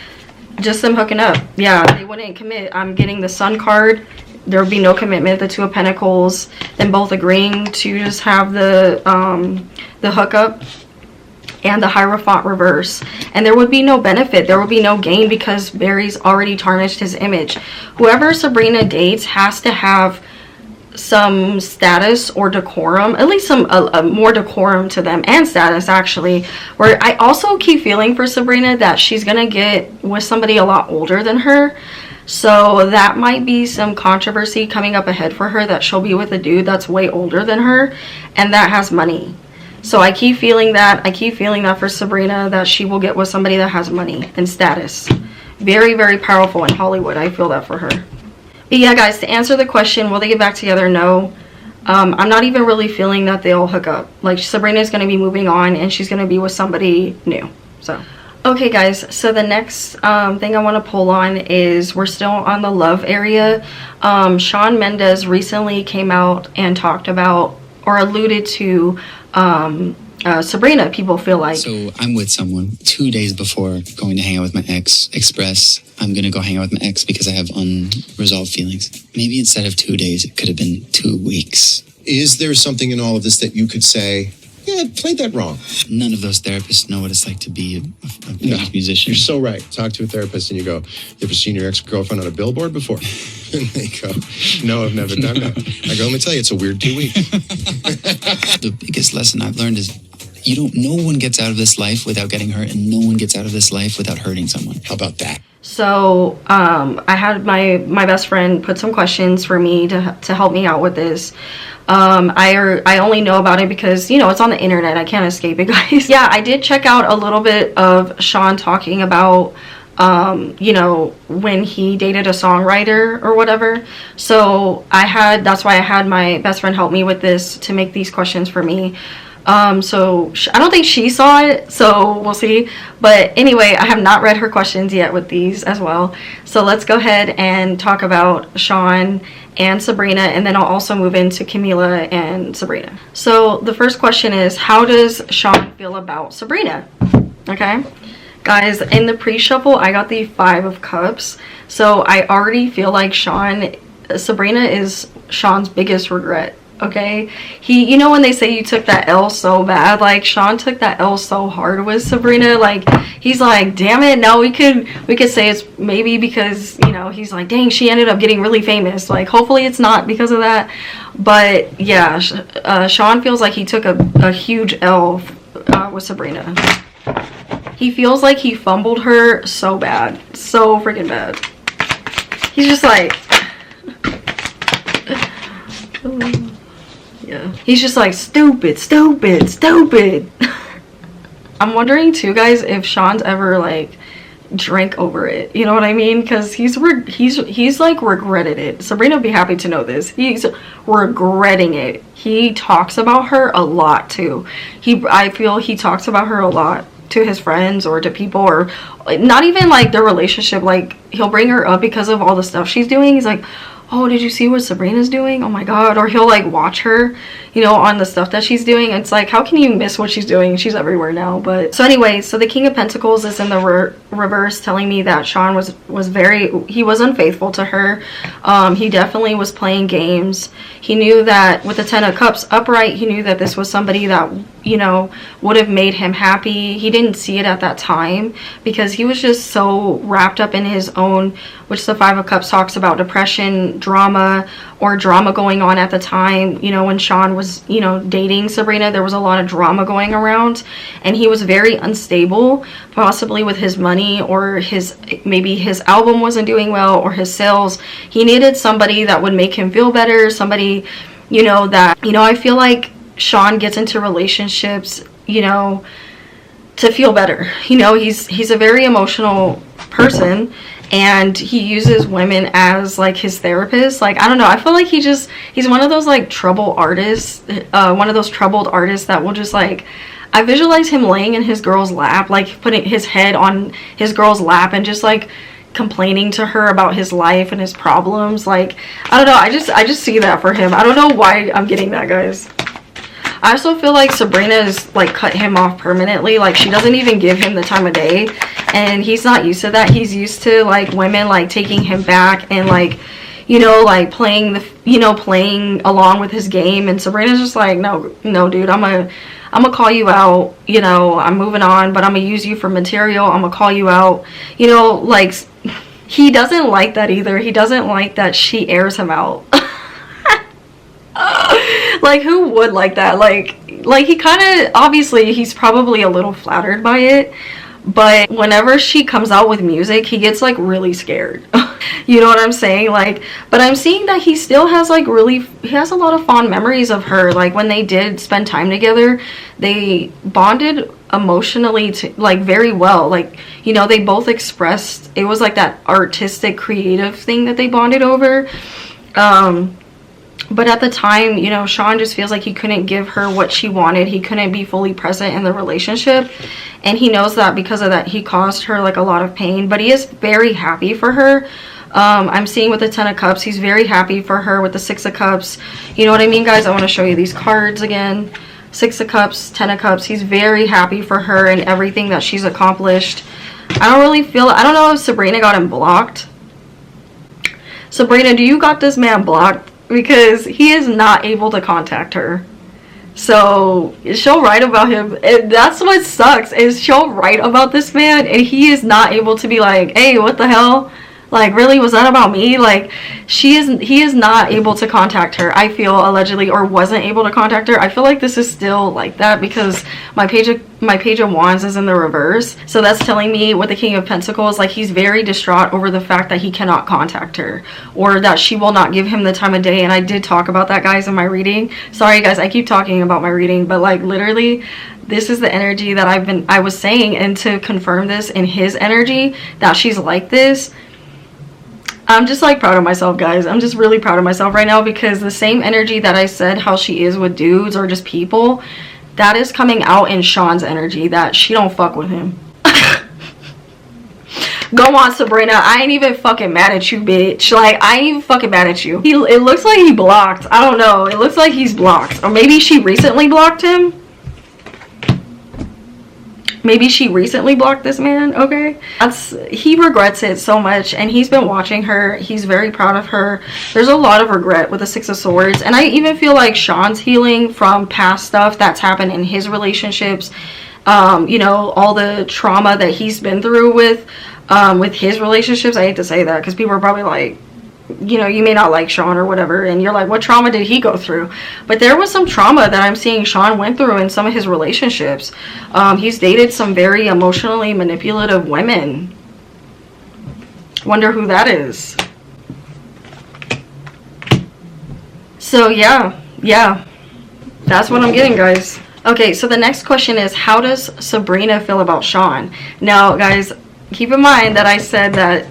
just them hooking up. Yeah, they wouldn't commit. I'm getting the Sun card. There would be no commitment. The Two of Pentacles, them both agreeing to just have the hookup, and the Hierophant reverse. And there would be no benefit. There would be no gain, because Barry's already tarnished his image. Whoever Sabrina dates has to have some status or decorum, at least some more decorum to them, and status actually. Where I also keep feeling for Sabrina that she's gonna get with somebody a lot older than her. So that might be some controversy coming up ahead for her, that she'll be with a dude that's way older than her and that has money. So I keep feeling that. I keep feeling that for Sabrina, that she will get with somebody that has money and status. Very, very powerful in Hollywood. I feel that for her. But yeah, guys, to answer the question, will they get back together? No. I'm not even really feeling that they'll hook up. Like, Sabrina's going to be moving on and she's going to be with somebody new. So okay, guys, so the next thing I want to pull on is, we're still on the love area. Shawn Mendes recently came out and talked about, or alluded to, Sabrina, people feel like. So I'm with someone 2 days before going to hang out with my ex, express I'm going to go hang out with my ex because I have unresolved feelings. Maybe instead of 2 days, it could have been 2 weeks. Is there something in all of this that you could say, yeah, I played that wrong? None of those therapists know what it's like to be a musician. You're so right. Talk to a therapist and you go, you ever seen your ex-girlfriend on a billboard before? And they go, no, I've never done that. I go, let me tell you, it's a weird 2 weeks. The biggest lesson I've learned is no one gets out of this life without getting hurt, and no one gets out of this life without hurting someone. How about that? So I had my best friend put some questions for me to help me out with this. I only know about it because, it's on the internet. I can't escape it, guys. Yeah, I did check out a little bit of Shawn talking about, when he dated a songwriter or whatever. So that's why I had my best friend help me with this, to make these questions for me. So I don't think she saw it, so we'll see. But anyway, I have not read her questions yet with these as well. So let's go ahead and talk about Shawn and Sabrina, and then I'll also move into Camilla and Sabrina. So the first question is, how does Shawn feel about Sabrina? Okay, guys, in the pre-shuffle, I got the 5 of Cups. So I already feel like Sabrina is Shawn's biggest regret. Okay, he, when they say you took that L so bad, like Shawn took that L so hard with Sabrina. Like, he's like, damn it, no, we could say it's maybe because, he's like, dang, she ended up getting really famous. Like, hopefully it's not because of that. But yeah, Shawn feels like he took a huge L with Sabrina. He feels like he fumbled her so bad, so freaking bad. He's just like, yeah. He's just like, stupid, stupid, stupid. I'm wondering too, guys, if Shawn's ever like drank over it, you know what I mean? Because he's like regretted it. Sabrina would be happy to know this. He's regretting it. He talks about her a lot too. I feel he talks about her a lot to his friends or to people, or not even like their relationship. Like, he'll bring her up because of all the stuff she's doing. He's like, oh, did you see what Sabrina's doing? Oh my god. Or he'll like watch her, you know, on the stuff that she's doing. It's like, how can you miss what she's doing? She's everywhere now. But so anyway, so the King of Pentacles is in the reverse, telling me that Shawn was unfaithful to her. He definitely was playing games. He knew that with the Ten of Cups upright, he knew that this was somebody that, you know, would have made him happy. He didn't see it at that time because he was just so wrapped up in his own, which the Five of Cups talks about, depression, drama, or drama going on at the time. You know, when Shawn was, you know, dating Sabrina, there was a lot of drama going around, and he was very unstable, possibly with his money, or maybe his album wasn't doing well, or his sales. He needed somebody that would make him feel better, somebody, you know, that, you know, I feel like Shawn gets into relationships, you know, to feel better. You know, he's a very emotional person, and he uses women as like his therapist. Like, I don't know, I feel like he's one of those like troubled artists, one of those troubled artists that will just like, I visualize him laying in his girl's lap, like putting his head on his girl's lap and just like complaining to her about his life and his problems. Like, I don't know, I just see that for him. I don't know why I'm getting that, guys. I also feel like Sabrina is like cut him off permanently. Like, she doesn't even give him the time of day, and he's not used to that. He's used to like women like taking him back and like, you know, like playing along with his game. And Sabrina's just like, no dude, I'm gonna call you out. You know, I'm moving on, but I'm gonna use you for material. I'm gonna call you out. You know, like, he doesn't like that either. He doesn't like that she airs him out. Like, who would like that? Like he kind of, obviously he's probably a little flattered by it, but whenever she comes out with music, he gets like really scared. You know what I'm saying? Like, but I'm seeing that he still has like he has a lot of fond memories of her. Like, when they did spend time together, they bonded emotionally like very well. Like, you know, they both expressed, it was like that artistic creative thing that they bonded over. But at the time, you know, Shawn just feels like he couldn't give her what she wanted. He couldn't be fully present in the relationship. And he knows that because of that, he caused her like a lot of pain. But he is very happy for her. I'm seeing with the Ten of Cups, he's very happy for her with the Six of Cups. You know what I mean, guys? I want to show you these cards again. Six of Cups, Ten of Cups. He's very happy for her and everything that she's accomplished. I don't know if Sabrina got him blocked. Sabrina, do you got this man blocked? Because he is not able to contact her. So she'll write about him, and that's what sucks, is she'll write about this man and he is not able to be like, hey, what the hell? Like, really, was that about me? Like, he is not able to contact her, I feel, allegedly, or wasn't able to contact her. I feel like this is still like that because my page of wands is in the reverse. So that's telling me with the King of Pentacles, like, he's very distraught over the fact that he cannot contact her, or that she will not give him the time of day. And I did talk about that, guys, in my reading. Sorry, guys, I keep talking about my reading, but like, literally, this is the energy that I was saying. And to confirm this in his energy, that she's like this, I'm just like proud of myself, guys. I'm just really proud of myself right now, because the same energy that I said how she is with dudes or just people, that is coming out in Shawn's energy, that she don't fuck with him. Go on, Sabrina. I ain't even fucking mad at you, bitch. Like, I ain't even fucking mad at you. It looks like he blocked. I don't know. It looks like he's blocked. Or maybe she recently blocked him. Maybe she recently blocked this man, okay? He regrets it so much, and he's been watching her. He's very proud of her. There's a lot of regret with the Six of Swords, and I even feel like Shawn's healing from past stuff that's happened in his relationships. You know, all the trauma that he's been through with his relationships. I hate to say that, because people are probably like, you know, you may not like Shawn or whatever, and you're like, what trauma did he go through? But there was some trauma that I'm seeing Shawn went through in some of his relationships. He's dated some very emotionally manipulative women. Wonder who that is. So yeah, that's what I'm getting, guys. Okay, so the next question is, how does Sabrina feel about Shawn? Now, guys, keep in mind that I said that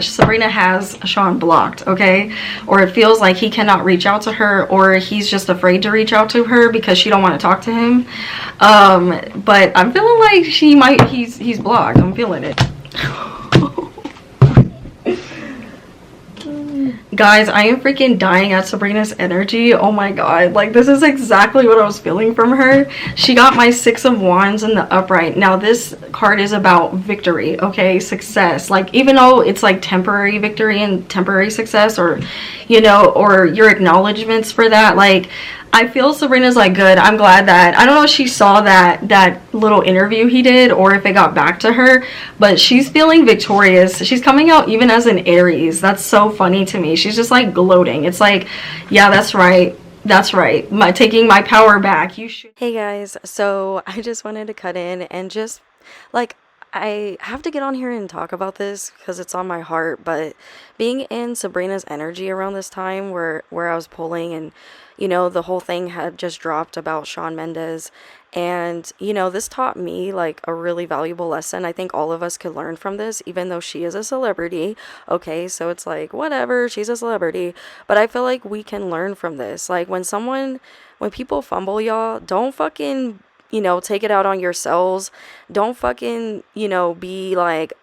Sabrina has Shawn blocked, okay? Or it feels like he cannot reach out to her, or he's just afraid to reach out to her because she don't want to talk to him. But I'm feeling like he's blocked. I'm feeling it. Guys, I am freaking dying at Sabrina's energy. Oh my god. Like, this is exactly what I was feeling from her. She got my Six of Wands in the upright. Now, this card is about victory, okay? Success. Like, even though it's like temporary victory and temporary success, or, you know, or your acknowledgements for that, like, I feel Sabrina's like, good. I'm glad that, I don't know if she saw that little interview he did or if it got back to her, but she's feeling victorious. She's coming out even as an Aries. That's so funny to me. She's just like gloating. It's like, yeah, that's right. That's right. Taking my power back. You should. Hey guys, so I just wanted to cut in and just like, I have to get on here and talk about this because it's on my heart, but being in Sabrina's energy around this time where I was pulling, and you know, the whole thing had just dropped about Shawn Mendes, and you know, this taught me like a really valuable lesson. I think all of us could learn from this, even though she is a celebrity. Okay, so it's like, whatever, she's a celebrity, but I feel like we can learn from this. Like, when people fumble, y'all, don't fucking, you know, take it out on yourselves. Don't fucking, you know, be like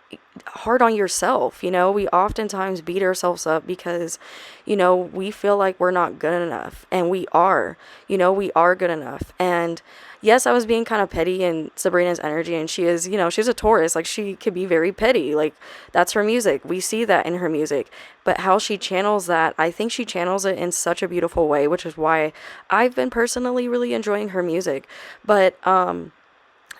hard on yourself. You know, we oftentimes beat ourselves up because, you know, we feel like we're not good enough, and we are, you know, we are good enough. And yes, I was being kind of petty in Sabrina's energy, and she is, you know, she's a Taurus. Like, she could be very petty. Like, that's her music. We see that in her music. But how she channels that, I think she channels it in such a beautiful way, which is why I've been personally really enjoying her music. But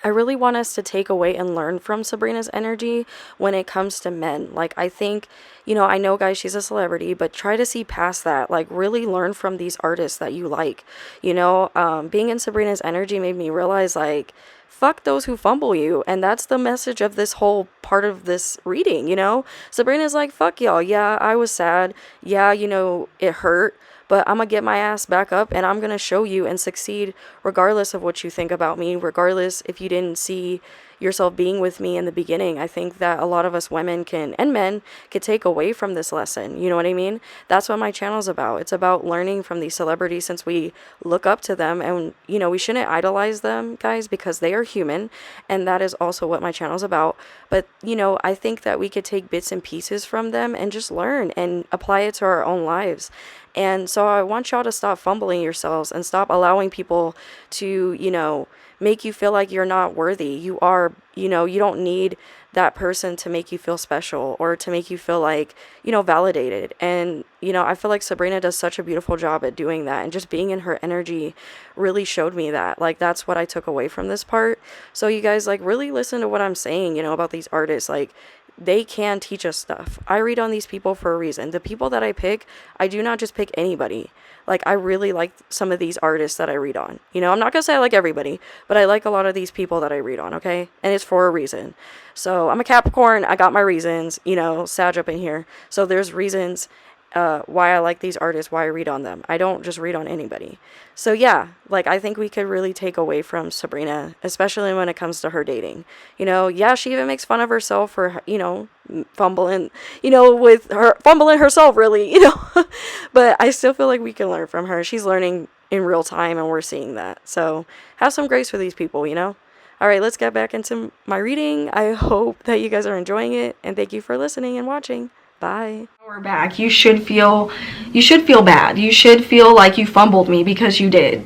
I really want us to take away and learn from Sabrina's energy when it comes to men. Like, I think, you know, I know, guys, she's a celebrity, but try to see past that. Like, really learn from these artists that you like. You know, being in Sabrina's energy made me realize, like, fuck those who fumble you. And that's the message of this whole part of this reading, you know? Sabrina's like, fuck y'all. Yeah, I was sad. Yeah, you know, it hurt. But I'm going to get my ass back up, and I'm going to show you and succeed regardless of what you think about me, regardless if you didn't see yourself being with me in the beginning. I think that a lot of us women and men could take away from this lesson. You know what I mean? That's what my channel's about. It's about learning from these celebrities, since we look up to them, and, you know, we shouldn't idolize them, guys, because they are human. And that is also what my channel's about. But, you know, I think that we could take bits and pieces from them and just learn and apply it to our own lives. And so I want y'all to stop fumbling yourselves and stop allowing people to, you know, make you feel like you're not worthy. You are, you know, you don't need that person to make you feel special or to make you feel like, you know, validated. And, you know, I feel like Sabrina does such a beautiful job at doing that. And just being in her energy really showed me that. Like, that's what I took away from this part. So you guys, like, really listen to what I'm saying, you know, about these artists. Like, they can teach us stuff. I read on these people for a reason. The people that I pick, I do not just pick anybody. Like, I really like some of these artists that I read on. You know, I'm not going to say I like everybody, but I like a lot of these people that I read on, okay? And it's for a reason. So, I'm a Capricorn. I got my reasons, you know, Sag up in here. So, there's reasons why I like these artists, why I read on them. I don't just read on anybody. So yeah, like, I think we could really take away from Sabrina, especially when it comes to her dating. You know, yeah, she even makes fun of herself for, you know, fumbling, you know, with her fumbling herself, really, you know. But I still feel like we can learn from her. She's learning in real time, and we're seeing that. So have some grace for these people, you know. All right, let's get back into my reading. I hope that you guys are enjoying it, and thank you for listening and watching. Bye. We're back. You should feel bad. You should feel like you fumbled me, because you did.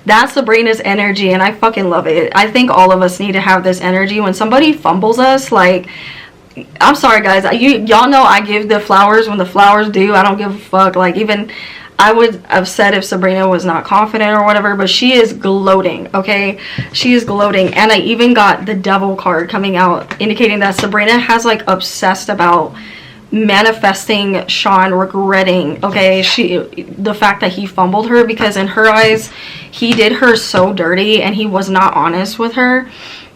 That's Sabrina's energy, and I fucking love it. I think all of us need to have this energy. When somebody fumbles us, like, I'm sorry guys, y'all know I give the flowers when the flowers due. I don't give a fuck. Like, even I would have said if Sabrina was not confident or whatever, but she is gloating, okay? She is gloating. And I even got the devil card coming out, indicating that Sabrina has, like, obsessed about manifesting Shawn regretting, okay, the fact that he fumbled her, because in her eyes he did her so dirty and he was not honest with her,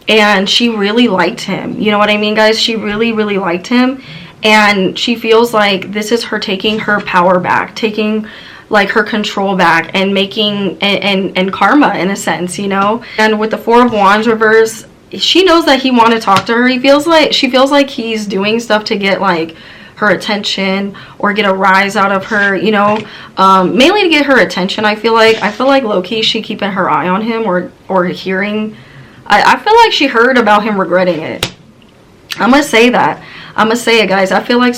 and she really liked him. You know what I mean, guys? She really liked him, and she feels like this is her taking her power back, taking, like her control back and making and karma in a sense, you know. And with the Four of Wands reverse, she knows that he want to talk to her. She feels like he's doing stuff to get like her attention or get a rise out of her, you know, mainly to get her attention. I feel like low-key she keeping her eye on him or hearing. I feel like she heard about him regretting it. I'm gonna say that. I'm gonna say it, guys. I feel like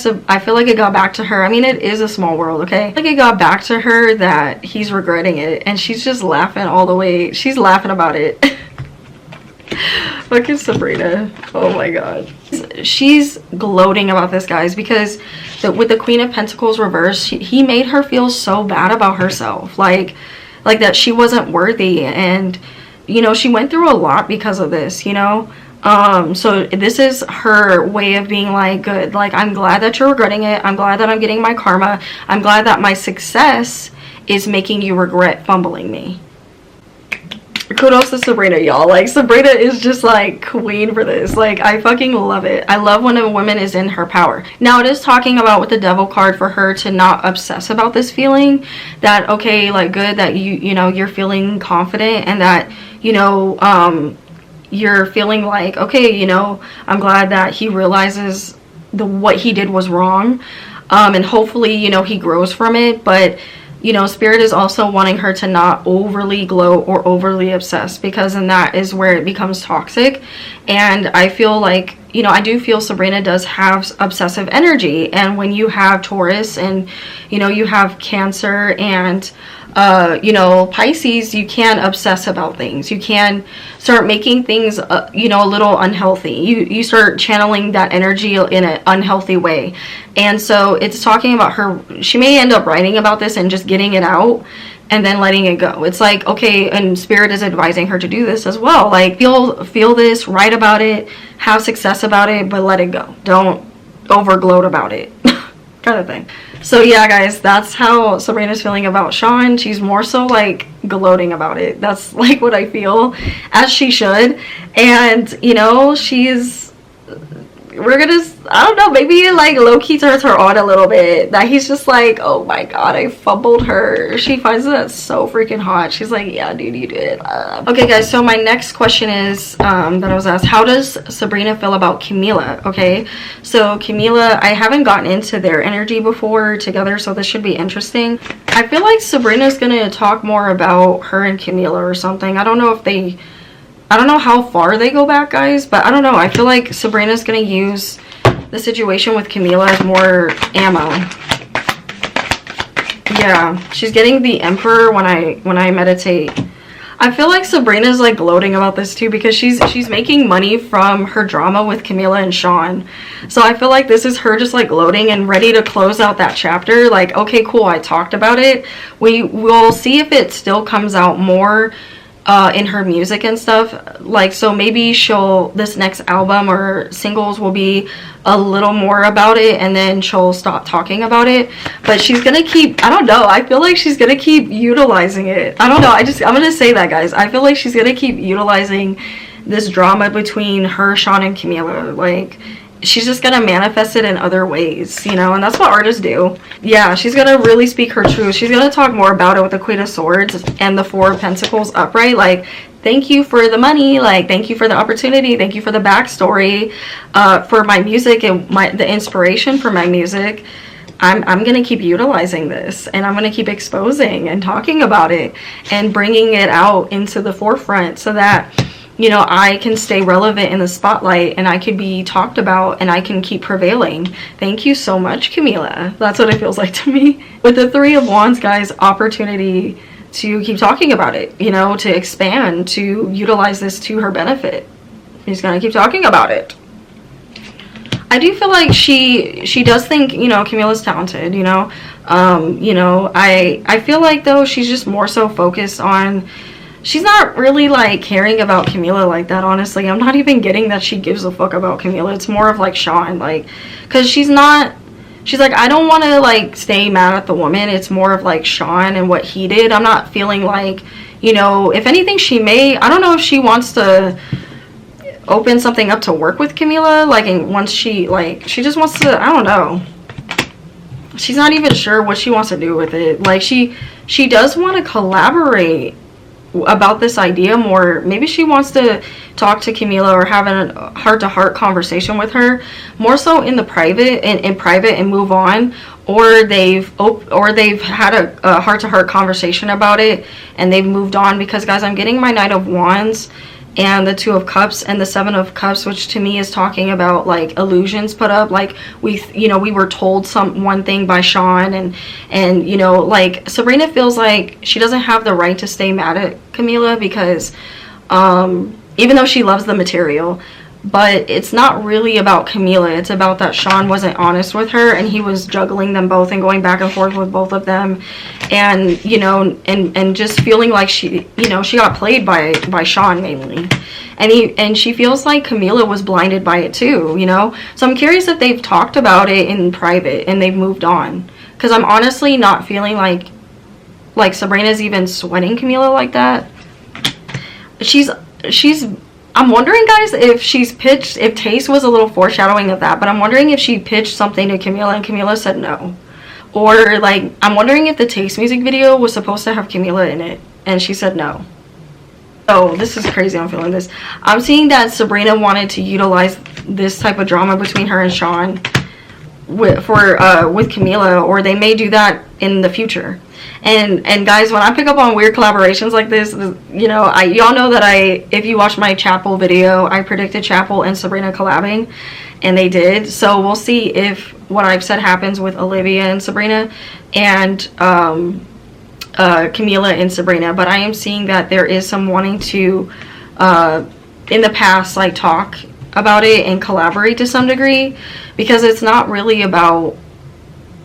it got back to her. I mean, it is a small world, okay? Like, it got back to her that he's regretting it, and she's just laughing all the way. She's laughing about it. Look at Sabrina. Oh my god. She's gloating about this, guys, because with the Queen of Pentacles reversed, he made her feel so bad about herself. Like that she wasn't worthy, and, you know, she went through a lot because of this, you know? So this is her way of being like, good, like, I'm glad that you're regretting it. I'm glad that I'm getting my karma. I'm glad that my success is making you regret fumbling me. Kudos to Sabrina, y'all. Like, Sabrina is just like queen for this. Like, I fucking love it. I love when a woman is in her power. Now, it is talking about with the Devil card for her to not obsess about this feeling. That, okay, like, good that you know, you're feeling confident, and that, you know, you're feeling like, okay, you know, I'm glad that he realizes what he did was wrong, and hopefully, you know, he grows from it. But, you know, Spirit is also wanting her to not overly gloat or overly obsess, because then that is where it becomes toxic. And I feel like, you know, I do feel Sabrina does have obsessive energy, and when you have Taurus and, you know, you have Cancer and you know, Pisces, you can obsess about things. You can start making things, you know, a little unhealthy. You start channeling that energy in an unhealthy way. And so it's talking about her. She may end up writing about this and just getting it out and then letting it go. It's like, okay, and Spirit is advising her to do this as well. Like, feel this, write about it, have success about it, but let it go. Don't overgloat about it. Kind of thing. So yeah, guys, that's how Sabrina's feeling about Shawn. She's more so like gloating about it. That's like what I feel, as she should. And, you know, we're gonna, I don't know, maybe it like low-key turns her on a little bit, that he's just like, oh my god, I fumbled her. She finds that so freaking hot. She's like, yeah, dude, you did. Okay, guys, so my next question is, that I was asked, how does Sabrina feel about Camilla? Okay, so Camilla, I haven't gotten into their energy before together, so this should be interesting. I feel like Sabrina's gonna talk more about her and Camilla or something. I don't know how far they go back, guys, but I don't know. I feel like Sabrina's gonna use the situation with Camilla as more ammo. Yeah, she's getting the Emperor when I meditate. I feel like Sabrina's like gloating about this too, because she's making money from her drama with Camilla and Shawn. So I feel like this is her just like gloating and ready to close out that chapter. Like, okay, cool, I talked about it. We will see if it still comes out more in her music and stuff. Like, so maybe this next album or singles will be a little more about it, and then she'll stop talking about it. But she's gonna keep, I don't know, I feel like she's gonna keep utilizing it. I don't know, I'm gonna say that, guys. I feel like she's gonna keep utilizing this drama between her, Shawn, and Camilla. Like, she's just gonna manifest it in other ways, you know, and that's what artists do. Yeah, she's gonna really speak her truth. She's gonna talk more about it with the Queen of Swords and the Four of Pentacles upright. Like, thank you for the money, like, thank you for the opportunity, thank you for the backstory, for my music and the inspiration for my music. I'm gonna keep utilizing this, and I'm gonna keep exposing and talking about it and bringing it out into the forefront, so that, you know, I can stay relevant in the spotlight, and I could be talked about, and I can keep prevailing. Thank you so much, Camilla. That's what it feels like to me. With the Three of Wands, guys, opportunity to keep talking about it, you know, to expand, to utilize this to her benefit. She's gonna keep talking about it. I do feel like she does think, you know, Camilla's talented, you know. You know, I feel like, though, she's just more so focused on, she's not really like caring about Camilla like that, honestly. I'm not even getting that she gives a fuck about Camilla. It's more of like Shawn, like, because she's like, I don't want to like stay mad at the woman. It's more of like Shawn and what he did. I'm not feeling like, you know, if anything, I don't know if she wants to open something up to work with Camilla, like, and once she just wants to, I don't know. she's not even sure what she wants to do with it. Like, she does want to collaborate about this idea more. Maybe she wants to talk to Camilla or have a heart-to-heart conversation with her, more so in the private in private, and move on. Or they've had a heart-to-heart conversation about it and they've moved on. Because, guys, I'm getting my Knight of Wands and the Two of Cups and the Seven of Cups, which to me is talking about like illusions put up. Like, we were told one thing by Shawn, and you know, like, Sabrina feels like she doesn't have the right to stay mad at Camilla, because even though she loves the material, but it's not really about Camilla. It's about that Shawn wasn't honest with her, and he was juggling them both and going back and forth with both of them, and you know, and just feeling like she got played by Shawn mainly, and she feels like Camilla was blinded by it too, you know. So I'm curious if they've talked about it in private and they've moved on, because I'm honestly not feeling like Sabrina's even sweating Camilla like that. I'm wondering, guys, if Taste was a little foreshadowing of that, but I'm wondering if she pitched something to Camilla and Camilla said no. Or, like, I'm wondering if the Taste music video was supposed to have Camilla in it and she said no. Oh, this is crazy. I'm feeling this. I'm seeing that Sabrina wanted to utilize this type of drama between her and Shawn with Camilla, or they may do that in the future. And guys, when I pick up on weird collaborations like this, you know, y'all know that if you watch my Chapel video, I predicted Chapel and Sabrina collabing, and they did. So we'll see if what I've said happens with Olivia and Sabrina, and Camilla and Sabrina. But I am seeing that there is some wanting to, in the past, like, talk about it and collaborate to some degree, because it's not really about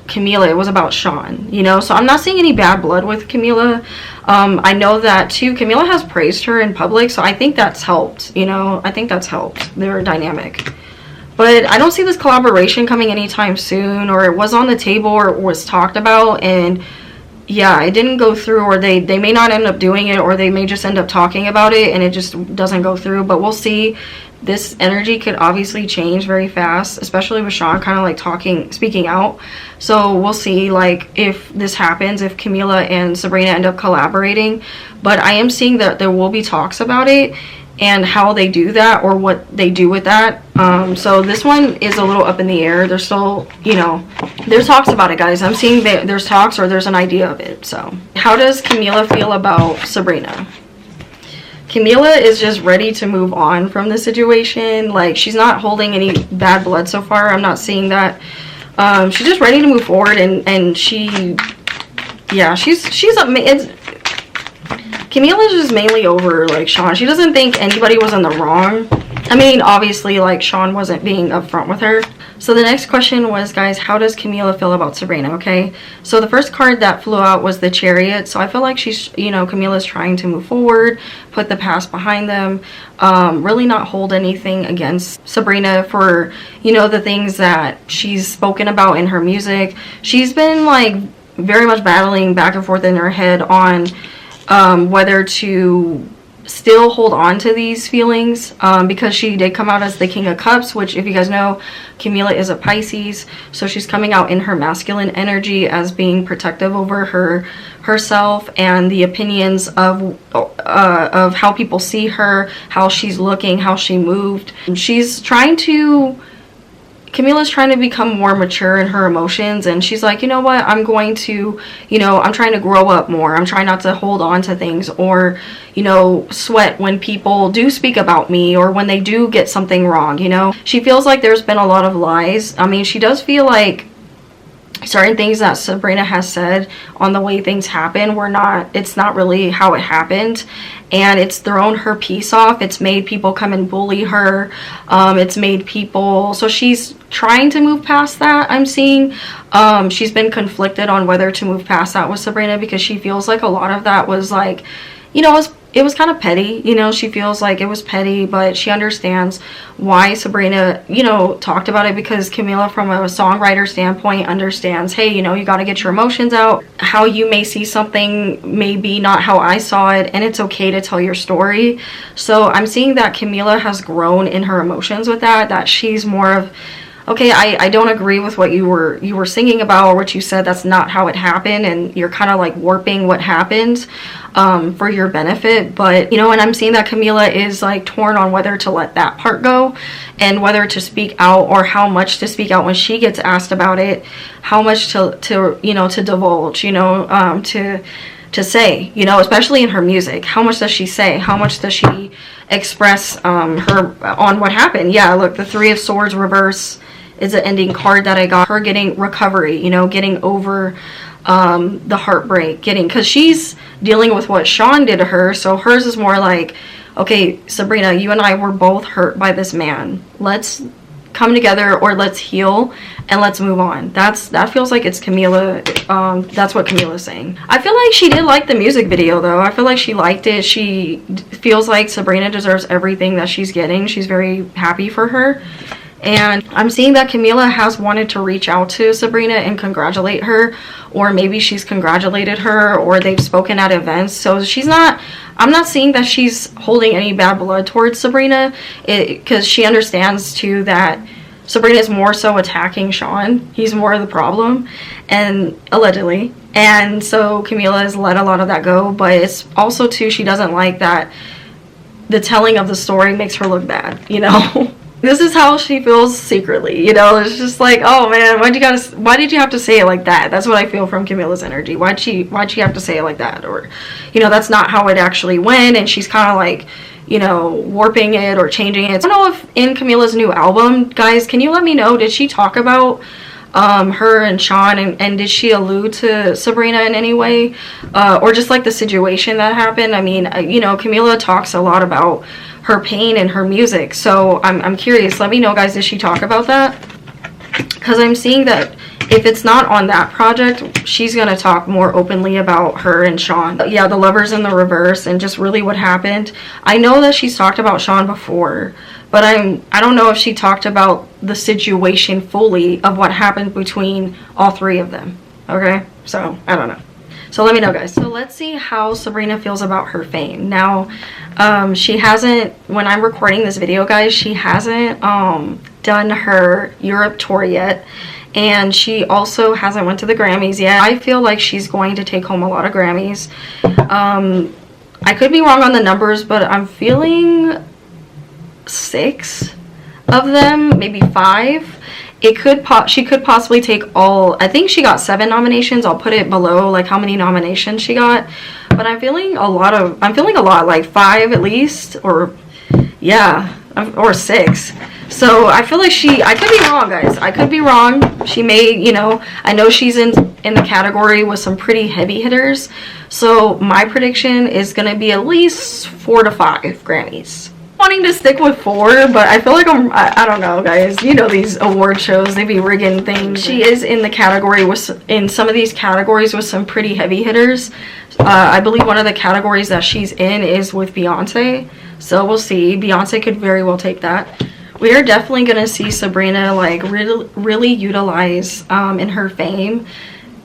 Camilla, it was about Shawn, you know. So I'm not seeing any bad blood with Camilla. I know that too, Camilla has praised her in public, so I think that's helped, you know. I think that's helped their dynamic. But I don't see this collaboration coming anytime soon, or it was on the table or it was talked about, and yeah, it didn't go through, or they may not end up doing it, or they may just end up talking about it and it just doesn't go through. But we'll see. This energy could obviously change very fast, especially with Shawn kind of like speaking out. So we'll see, like, if this happens, if Camilla and Sabrina end up collaborating. But I am seeing that there will be talks about it and how they do that, or what they do with that. So this one is a little up in the air. There's still, you know, there's talks about it, guys. I'm seeing that there's talks, or there's an idea of it. So how does Camilla feel about Sabrina? Camilla is just ready to move on from the situation. Like, she's not holding any bad blood so far. I'm not seeing that. She's just ready to move forward, and Camilla's just mainly over, like, Shawn. She doesn't think anybody was in the wrong. I mean, obviously, like, Shawn wasn't being upfront with her. So the next question was, guys, how does Camilla feel about Sabrina? Okay, so the first card that flew out was the Chariot. So I feel like she's, you know, Camilla's trying to move forward, put the past behind them, really not hold anything against Sabrina for, you know, the things that she's spoken about in her music. She's been, like, very much battling back and forth in her head on whether to still hold on to these feelings, because she did come out as the King of Cups, which, if you guys know, Camilla is a Pisces, so she's coming out in her masculine energy as being protective over herself and the opinions of how people see her, how she's looking, how she moved. Camilla's trying to become more mature in her emotions, and she's like, you know what, I'm going to, you know, I'm trying to grow up more. I'm trying not to hold on to things, or, you know, sweat when people do speak about me, or when they do get something wrong, you know. She feels like there's been a lot of lies. I mean, she does feel like certain things that Sabrina has said on the way things happen it's not really how it happened, and it's thrown her peace off. It's made people come and bully her. It's made people, so she's trying to move past that. I'm seeing she's been conflicted on whether to move past that with Sabrina, because she feels like a lot of that was, like, you know, it was kind of petty, you know. She feels like it was petty, but she understands why Sabrina, you know, talked about it, because Camilla, from a songwriter standpoint, understands, hey, you know, you got to get your emotions out. How you may see something may be not how I saw it, and it's okay to tell your story. So I'm seeing that Camilla has grown in her emotions with that she's more of okay, I don't agree with what you were singing about or what you said. That's not how it happened, and you're kind of like warping what happened for your benefit. But you know, and I'm seeing that Camilla is like torn on whether to let that part go and whether to speak out or how much to speak out when she gets asked about it, how much to you know, to divulge, you know, to say, you know, especially in her music. How much does she say? How much does she express her on what happened? Yeah, look, the Three of Swords reverse is an ending card that I got. Her getting recovery, you know, getting over the heartbreak, because she's dealing with what Shawn did to her. So hers is more like, okay, Sabrina, you and I were both hurt by this man. Let's come together, or let's heal and let's move on. That feels like it's Camilla. That's what Camilla's saying. I feel like she did like the music video though. I feel like she liked it. She feels like Sabrina deserves everything that she's getting. She's very happy for her. And I'm seeing that Camilla has wanted to reach out to Sabrina and congratulate her, or maybe she's congratulated her, or they've spoken at events. So I'm not seeing that she's holding any bad blood towards Sabrina, because she understands too that Sabrina is more so attacking Shawn. He's more of the problem, and allegedly. And so Camilla has let a lot of that go, but it's also too, she doesn't like that the telling of the story makes her look bad, you know? This is how she feels secretly, you know? It's just like, oh man, why did you have to say it like that? That's what I feel from Camilla's energy. Why'd she have to say it like that? Or, you know, that's not how it actually went, and she's kind of like, you know, warping it or changing it. I don't know if in Camilla's new album, guys, can you let me know, did she talk about her and Shawn, and did she allude to Sabrina in any way, or just like the situation that happened? I mean, you know, Camilla talks a lot about her pain and her music, so I'm curious. Let me know, guys, did she talk about that? Because I'm seeing that if it's not on that project, she's gonna talk more openly about her and Shawn. Yeah, the lovers in the reverse and just really what happened. I know that she's talked about Shawn before, but I don't know if she talked about the situation fully of what happened between all three of them. Okay, so I don't know. So let me know, guys. So let's see how Sabrina feels about her fame. Now, she hasn't, when I'm recording this video, guys, she hasn't done her Europe tour yet. And she also hasn't went to the Grammys yet. I feel like she's going to take home a lot of Grammys. I could be wrong on the numbers, but I'm feeling 6 of them, maybe 5. She could possibly take all. I think she got 7 nominations. I'll put it below like how many nominations she got. But I'm feeling a lot, like 5 at least, or yeah, or 6. So I feel like I could be wrong, guys. I could be wrong. She may, you know, I know she's in the category with some pretty heavy hitters. So my prediction is going to be at least 4 to 5 Grammys. Wanting to stick with 4, but I feel like I don't know, guys. You know, these award shows, they be rigging things. She is in the category in some of these categories with some pretty heavy hitters. I believe one of the categories that she's in is with Beyonce. So we'll see. Beyonce could very well take that. We are definitely going to see Sabrina like really utilize in her fame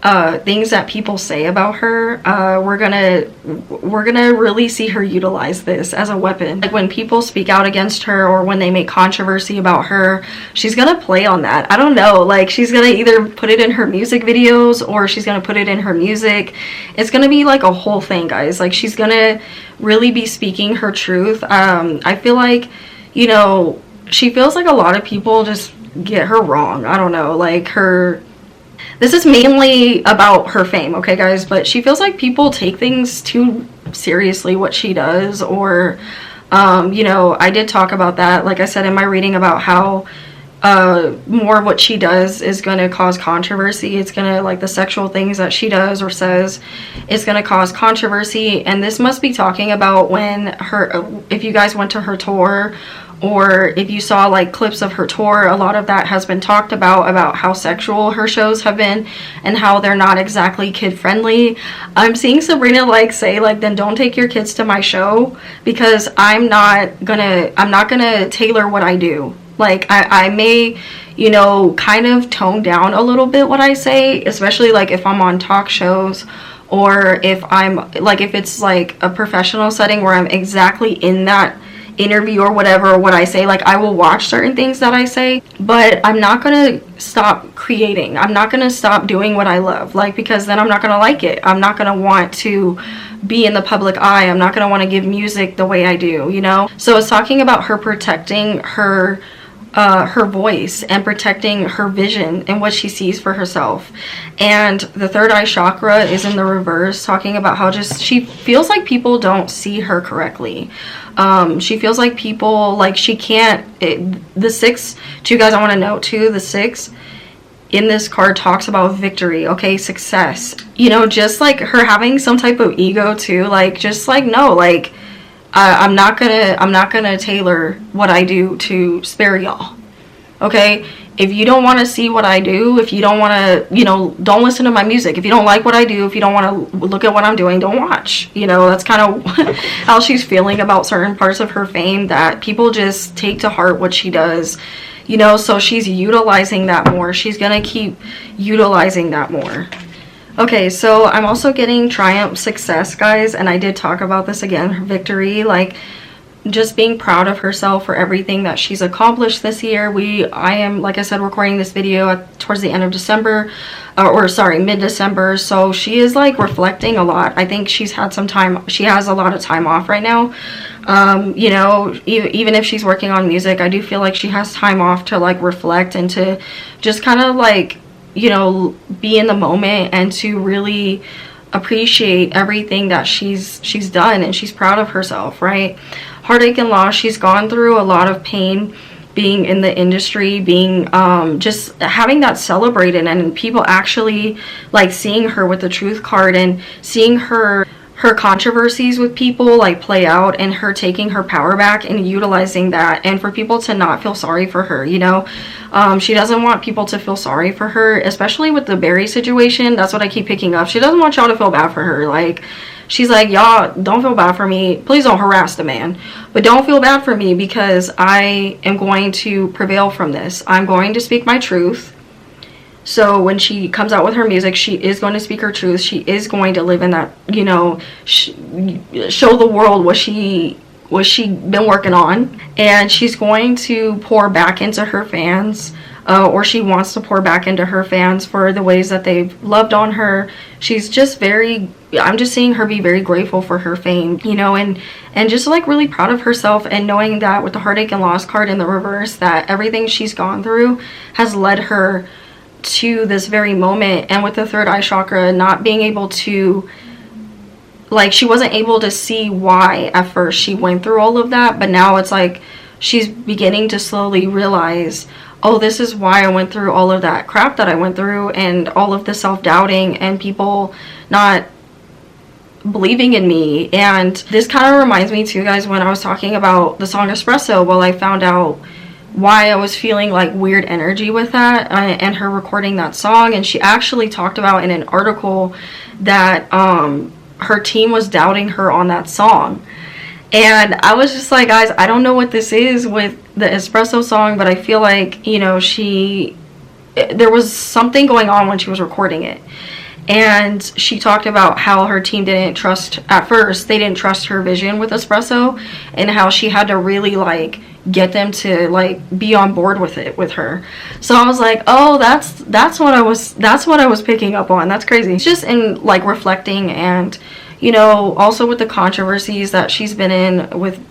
things that people say about her. We're gonna really see her utilize this as a weapon. Like when people speak out against her or when they make controversy about her, she's gonna play on that. I don't know, like she's gonna either put it in her music videos or she's gonna put it in her music. It's gonna be like a whole thing, guys. Like she's gonna really be speaking her truth. I feel like, you know, she feels like a lot of people just get her wrong. I don't know, like this is mainly about her fame, okay, guys? But she feels like people take things too seriously, what she does, or, you know, I did talk about that, like I said in my reading, about how more of what she does is going to cause controversy. It's going to, like, the sexual things that she does or says, it's going to cause controversy. And this must be talking about when if you guys went to her tour, or if you saw like clips of her tour, a lot of that has been talked about how sexual her shows have been and how they're not exactly kid friendly. I'm seeing Sabrina like say like, then don't take your kids to my show, because I'm not gonna tailor what I do. Like I may, you know, kind of tone down a little bit what I say, especially like if I'm on talk shows, or if I'm like, if it's like a professional setting where I'm exactly in interview or whatever, what I say. Like, I will watch certain things that I say, but I'm not gonna stop creating. I'm not gonna stop doing what I love, like, because then I'm not gonna like it. I'm not gonna want to be in the public eye. I'm not gonna want to give music the way I do, you know? So it's talking about her protecting her voice and protecting her vision and what she sees for herself. And the third eye chakra is in the reverse, talking about how just she feels like people don't see her correctly. She feels like people, like, she can't, the 6, to you guys, I want to note too, the 6 in this card talks about victory, okay, success, you know, just like her having some type of ego too, like, just like, no, like, I'm not gonna tailor what I do to spare y'all, okay? If you don't want to see what I do, if you don't want to, you know, don't listen to my music. If you don't like what I do, if you don't want to look at what I'm doing, don't watch. You know, that's kind of how she's feeling about certain parts of her fame, that people just take to heart what she does, you know, so she's utilizing that more. She's gonna keep utilizing that more. Okay, so I'm also getting triumph, success, guys, and I did talk about this again, victory, like, just being proud of herself for everything that she's accomplished this year. I am, like I said, recording this video towards the end of December, or sorry, mid-December, so she is, like, reflecting a lot. I think she's had some time, she has a lot of time off right now. You know, even if she's working on music, I do feel like she has time off to, like, reflect and to just kind of, like, you know, be in the moment and to really appreciate everything that she's done, and she's proud of herself, right? Heartache and loss, she's gone through a lot of pain being in the industry, being just having that celebrated, and people actually, like, seeing her with the truth card and seeing her controversies with people, like, play out, and her taking her power back and utilizing that, and for people to not feel sorry for her, you know. She doesn't want people to feel sorry for her, especially with the Barry situation. That's what I keep picking up. She doesn't want y'all to feel bad for her. Like, she's like, y'all don't feel bad for me, please don't harass the man, but don't feel bad for me, because I am going to prevail from this. I'm going to speak my truth. So when she comes out with her music, she is going to speak her truth. She is going to live in that, you know, show the world what she been working on, and she's going to pour back into her fans, or she wants to pour back into her fans for the ways that they've loved on her. She's just I'm just seeing her be very grateful for her fame, you know, and just, like, really proud of herself, and knowing that with the heartache and loss card in the reverse, that everything she's gone through has led her to this very moment. And with the third eye chakra, not being able to, like, she wasn't able to see why at first she went through all of that, but now it's like she's beginning to slowly realize, oh, this is why I went through all of that crap that I went through, and all of the self-doubting and people not believing in me. And this kind of reminds me too, guys, when I was talking about the song Espresso, well, I found out why I was feeling, like, weird energy with that, and her recording that song. And she actually talked about in an article that her team was doubting her on that song. And I was just like, guys, I don't know what this is with the Espresso song, but I feel like, you know, there was something going on when she was recording it. And she talked about how her team didn't trust, at first, they didn't trust her vision with Espresso, and how she had to really, like, get them to, like, be on board with it with her. So I was like, oh, that's what I was picking up on. That's crazy. It's just in, like, reflecting, and, you know, also with the controversies that she's been in with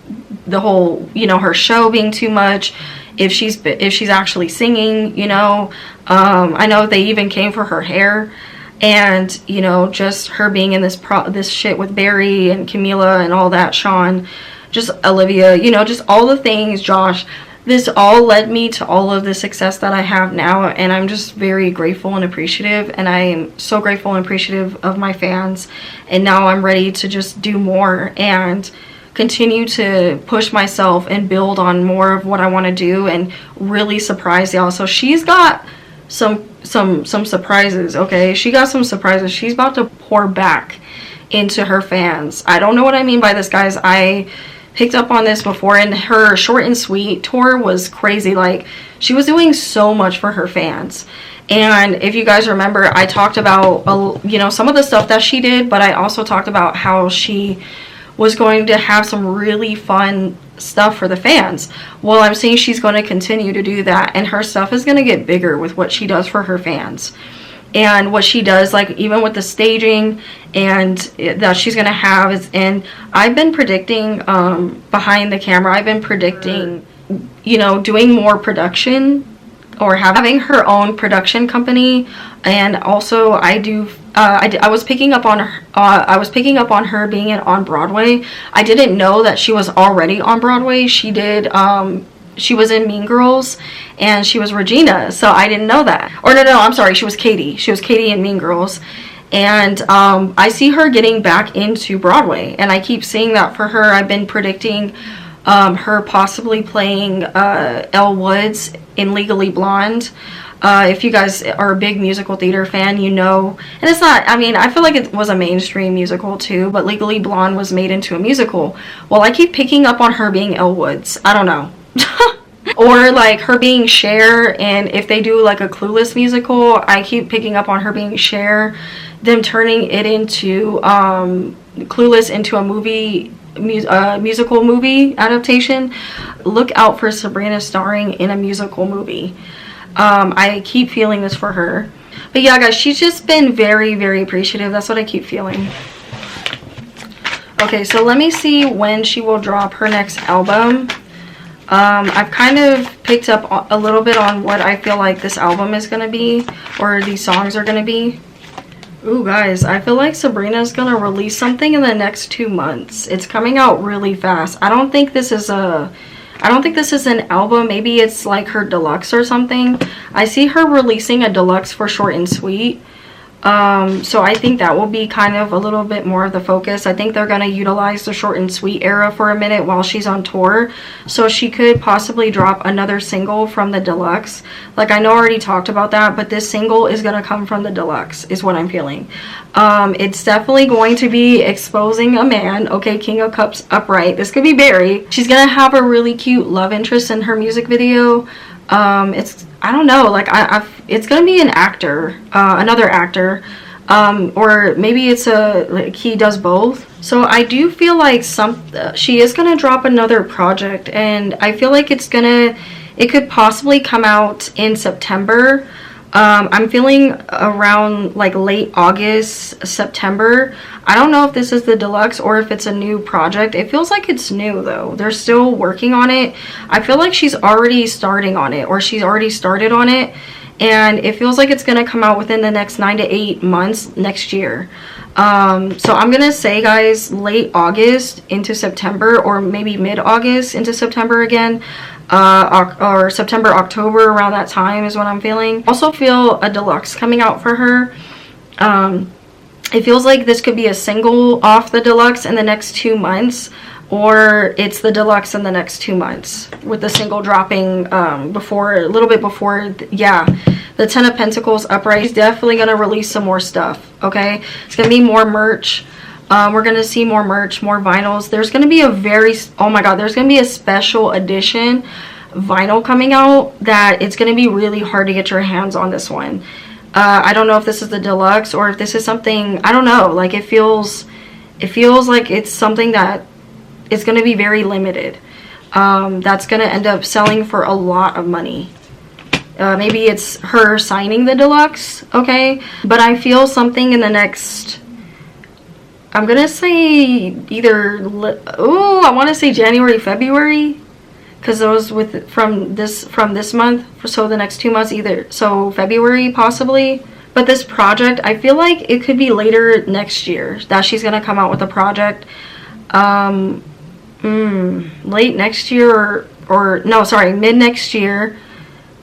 the whole, you know, her show being too much, if she's actually singing, you know. I know they even came for her hair. And, you know, just her being in this shit with Barry and Camilla and all that, Shawn, just Olivia, you know, just all the things, Josh. This all led me to all of the success that I have now, and I'm just very grateful and appreciative, and I am so grateful and appreciative of my fans. And now I'm ready to just do more and continue to push myself and build on more of what I want to do and really surprise y'all. So she's got some surprises, okay? She got some surprises. She's about to pour back into her fans. I don't know what I mean by this, guys. I picked up on this before, and her short and sweet tour was crazy. Like, she was doing so much for her fans. And if you guys remember, I talked about, you know, some of the stuff that she did, but I also talked about how she was going to have some really fun stuff for the fans. Well, I'm saying she's going to continue to do that, and her stuff is going to get bigger with what she does for her fans. And what she does, like even with the staging and that she's gonna have is, and I've been predicting behind the camera, I've been predicting, you know, doing more production or having her own production company. And also I was picking up on her, her being on Broadway. I didn't know that she was already on Broadway. She was in Mean Girls, and she was Regina, so I didn't know that. Or no, I'm sorry, she was Katie. She was Katie in Mean Girls. And I see her getting back into Broadway, and I keep seeing that for her. I've been predicting her possibly playing Elle Woods in Legally Blonde. If you guys are a big musical theater fan, you know, and it's not, I mean, I feel like it was a mainstream musical too, but Legally Blonde was made into a musical. Well, I keep picking up on her being Elle Woods. I don't know. Or like her being Cher, and if they do like a Clueless musical, I keep picking up on her being Cher, them turning it into Clueless into a movie, musical movie adaptation. Look out for Sabrina starring in a musical movie. I keep feeling this for her. But yeah, guys, she's just been very, very appreciative. That's what I keep feeling. Okay, so let me see when she will drop her next album. I've kind of picked up a little bit on what I feel like this album is going to be, or these songs are going to be. Ooh, guys, I feel like Sabrina's going to release something in the next 2 months. It's coming out really fast. I don't think this is an album. Maybe it's like her deluxe or something. I see her releasing a deluxe for Short and Sweet. So I think that will be kind of a little bit more of the focus. I think they're going to utilize the Short and Sweet era for a minute while she's on tour. So she could possibly drop another single from the deluxe. Like, I know I already talked about that, but this single is going to come from the deluxe is what I'm feeling. It's definitely going to be exposing a man. Okay, King of Cups upright. This could be Barry. She's going to have a really cute love interest in her music video. I don't know, like it's gonna be an actor, another actor, or maybe it's like he does both. So I do feel like she is gonna drop another project, and I feel like it could possibly come out in September. I'm feeling around like late August, September. I don't know if this is the deluxe or if it's a new project. It feels like it's new though. They're still working on it. I feel like she's already starting on it, or she's already started on it. And it feels like it's going to come out within the next 9 to 8 months next year. So I'm going to say, guys, late August into September, or maybe mid-August into September again. Or September, October, around that time is what I'm feeling. Also feel a deluxe coming out for her. It feels like this could be a single off the deluxe in the next 2 months, or it's the deluxe in the next 2 months with the single dropping before, a little bit before, the 10 of Pentacles upright. She's definitely going to release some more stuff, okay? It's going to be more merch. We're going to see more merch, more vinyls. There's going to be there's going to be a special edition vinyl coming out that it's going to be really hard to get your hands on this one. I don't know if this is the deluxe or if this is something, I don't know, like it feels like it's something that is going to be very limited. That's going to end up selling for a lot of money. Maybe it's her signing the deluxe, okay? But I feel something in the next, I'm gonna say either, I want to say January, February, because those from this month, so the next 2 months either, so February possibly. But this project, I feel like it could be later next year that she's gonna come out with a project. Late next year or no, sorry, mid next year.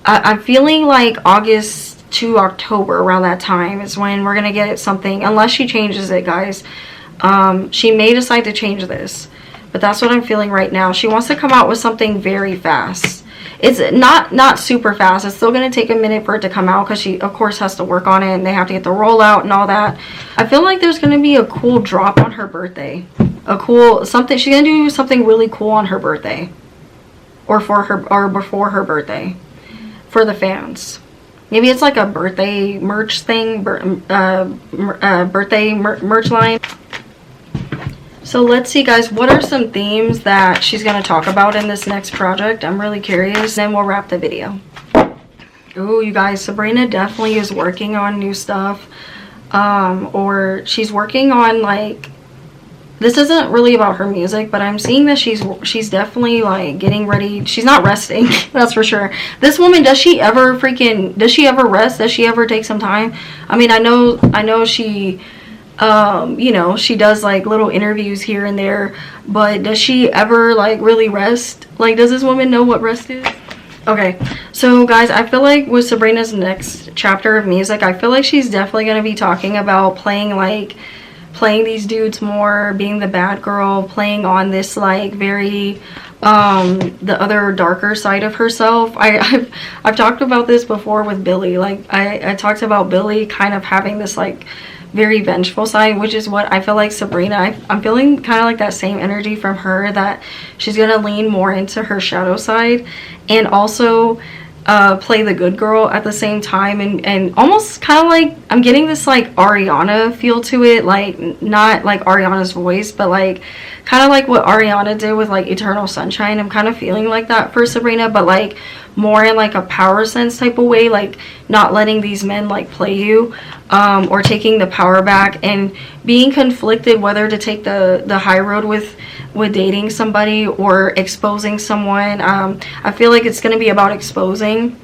I'm feeling like August to October, around that time is when we're gonna get something, unless she changes it, guys. She may decide to change this, but that's what I'm feeling right now. She wants to come out with something very fast. It's not super fast. It's still going to take a minute for it to come out because she, of course, has to work on it and they have to get the rollout and all that. I feel like there's going to be a cool drop on her birthday. Something. She's going to do something really cool on her birthday, or before her birthday, for the fans. Maybe it's like a birthday merch thing, birthday merch line. So let's see, guys, what are some themes that she's going to talk about in this next project? I'm really curious. Then we'll wrap the video. Oh, you guys, Sabrina definitely is working on new stuff. Or she's working on, like, this isn't really about her music, but I'm seeing that she's definitely, like, getting ready. She's not resting, that's for sure. This woman, does she ever rest? Does she ever take some time? I mean, I know she, you know, she does, like, little interviews here and there, but does she ever, like, really rest? Like, does this woman know what rest is? Okay, so guys, I feel like with Sabrina's next chapter of music, I feel like she's definitely going to be talking about playing these dudes more, being the bad girl, playing on this, like, very the other darker side of herself. I've talked about this before with Billy. Like, I talked about Billy kind of having this, like, very vengeful side, which is what I feel like Sabrina, I'm feeling kind of like that same energy from her, that she's gonna lean more into her shadow side and also play the good girl at the same time, and almost kind of like, I'm getting this, like, Ariana feel to it, like, not like Ariana's voice, but like kind of like what Ariana did with, like, Eternal Sunshine. I'm kind of feeling like that for Sabrina, but like more in, like, a power sense type of way, like not letting these men, like, play you, or taking the power back and being conflicted whether to take the high road with dating somebody or exposing someone. I feel like it's going to be about exposing.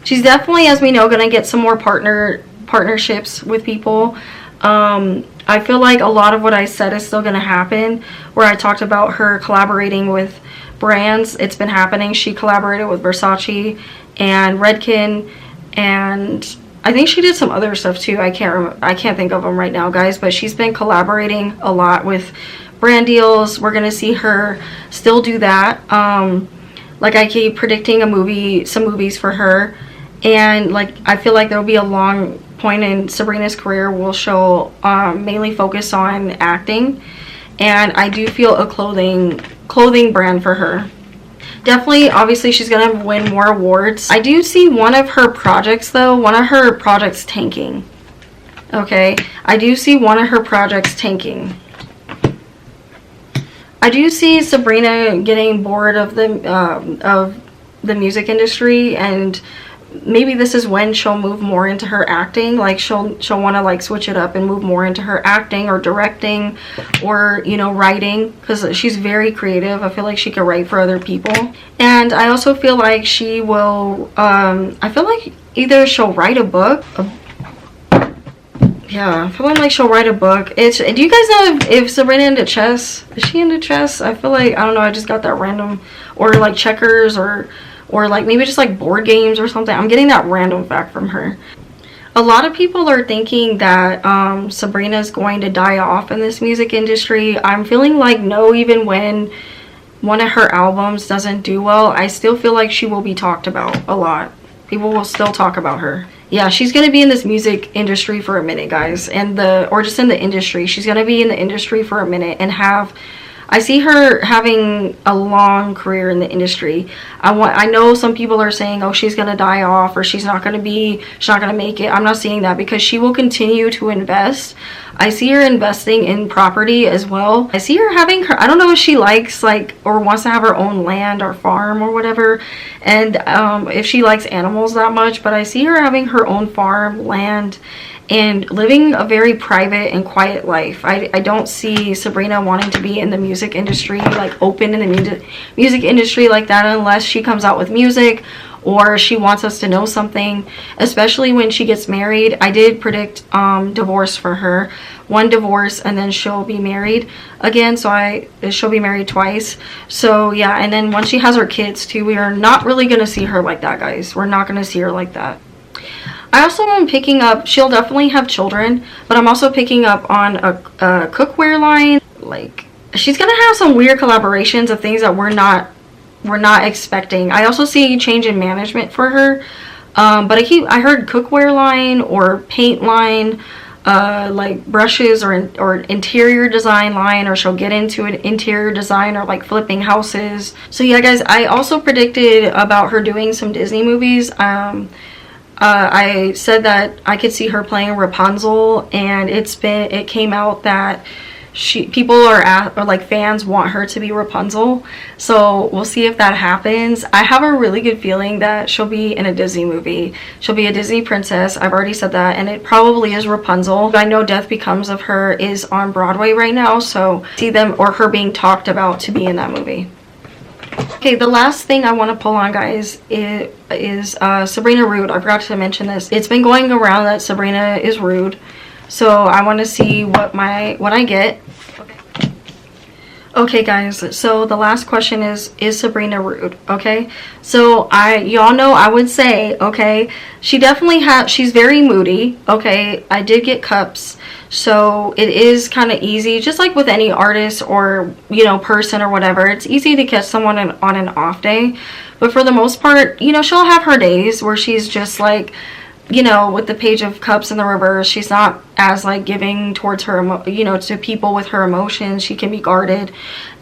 She's definitely, as we know, going to get some more partnerships with people. I feel like a lot of what I said is still going to happen, where I talked about her collaborating with brands. It's been happening. She collaborated with Versace and Redken, and I think she did some other stuff too. I can't think of them right now, guys, but she's been collaborating a lot with brand deals. We're gonna see her still do that. Like, I keep predicting some movies for her, and like, I feel like there'll be a long point in Sabrina's career will she'll mainly focus on acting, and I do feel a clothing brand for her. Definitely, obviously, she's gonna win more awards. I do see one of her projects tanking. Okay, I do see one of her projects tanking. I do see Sabrina getting bored of the music industry, and maybe this is when she'll move more into her acting. Like, she'll want to, like, switch it up and move more into her acting or directing, or, you know, writing, because she's very creative. I feel like she could write for other people. And I also feel like she will I feel like either she'll write a book. Yeah, I feel like she'll write a book. Do you guys know if Sabrina into chess? Is she into chess? I feel like, I don't know, I just got that random, or like checkers, or like maybe just like board games or something. I'm getting that random fact from her. A lot of people are thinking that Sabrina's going to die off in this music industry. I'm feeling like no, even when one of her albums doesn't do well, I still feel like she will be talked about a lot. People will still talk about her. Yeah, she's gonna be in this music industry for a minute, guys, or just in the industry. She's gonna be in the industry for a minute and I see her having a long career in the industry. I know some people are saying, oh, she's gonna die off, or she's not gonna make it. I'm not seeing that, because she will continue to invest. I see her investing in property as well. I see her I don't know if she likes, like, or wants to have her own land or farm or whatever, and if she likes animals that much, but I see her having her own farm, land, and living a very private and quiet life. I don't see Sabrina wanting to be in the music industry, like open in the music industry like that, unless she comes out with music or she wants us to know something, especially when she gets married. I did predict divorce for her. One divorce, and then she'll be married again. So she'll be married twice. So yeah, and then once she has her kids too, we are not really going to see her like that, guys. We're not going to see her like that. I also am picking up, she'll definitely have children, but I'm also picking up on a cookware line. Like, she's gonna have some weird collaborations of things that we're not expecting. I also see a change in management for her, but I heard cookware line or paint line, like brushes or interior design line, or she'll get into an interior design or like flipping houses. So yeah, guys, I also predicted about her doing some Disney movies. I said that I could see her playing Rapunzel, and it came out that people or like fans want her to be Rapunzel, so we'll see if that happens. I have a really good feeling that she'll be in a Disney movie. She'll be a Disney princess. I've already said that, and it probably is Rapunzel. I know Death Becomes of her is on Broadway right now, so see them or her being talked about to be in that movie. Okay, the last thing I want to pull on, guys, is Sabrina rude. I forgot to mention this. It's been going around that Sabrina is rude, so I want to see what I get. Okay, guys, so the last question is Sabrina rude? Okay, so y'all know I would say, okay, she definitely she's very moody. Okay, I did get cups, so it is kind of easy, just like with any artist or, you know, person or whatever, it's easy to catch someone on an off day. But for the most part, you know, she'll have her days where she's just like, you know, with the Page of Cups in the reverse, she's not as like giving towards her, you know, to people with her emotions. She can be guarded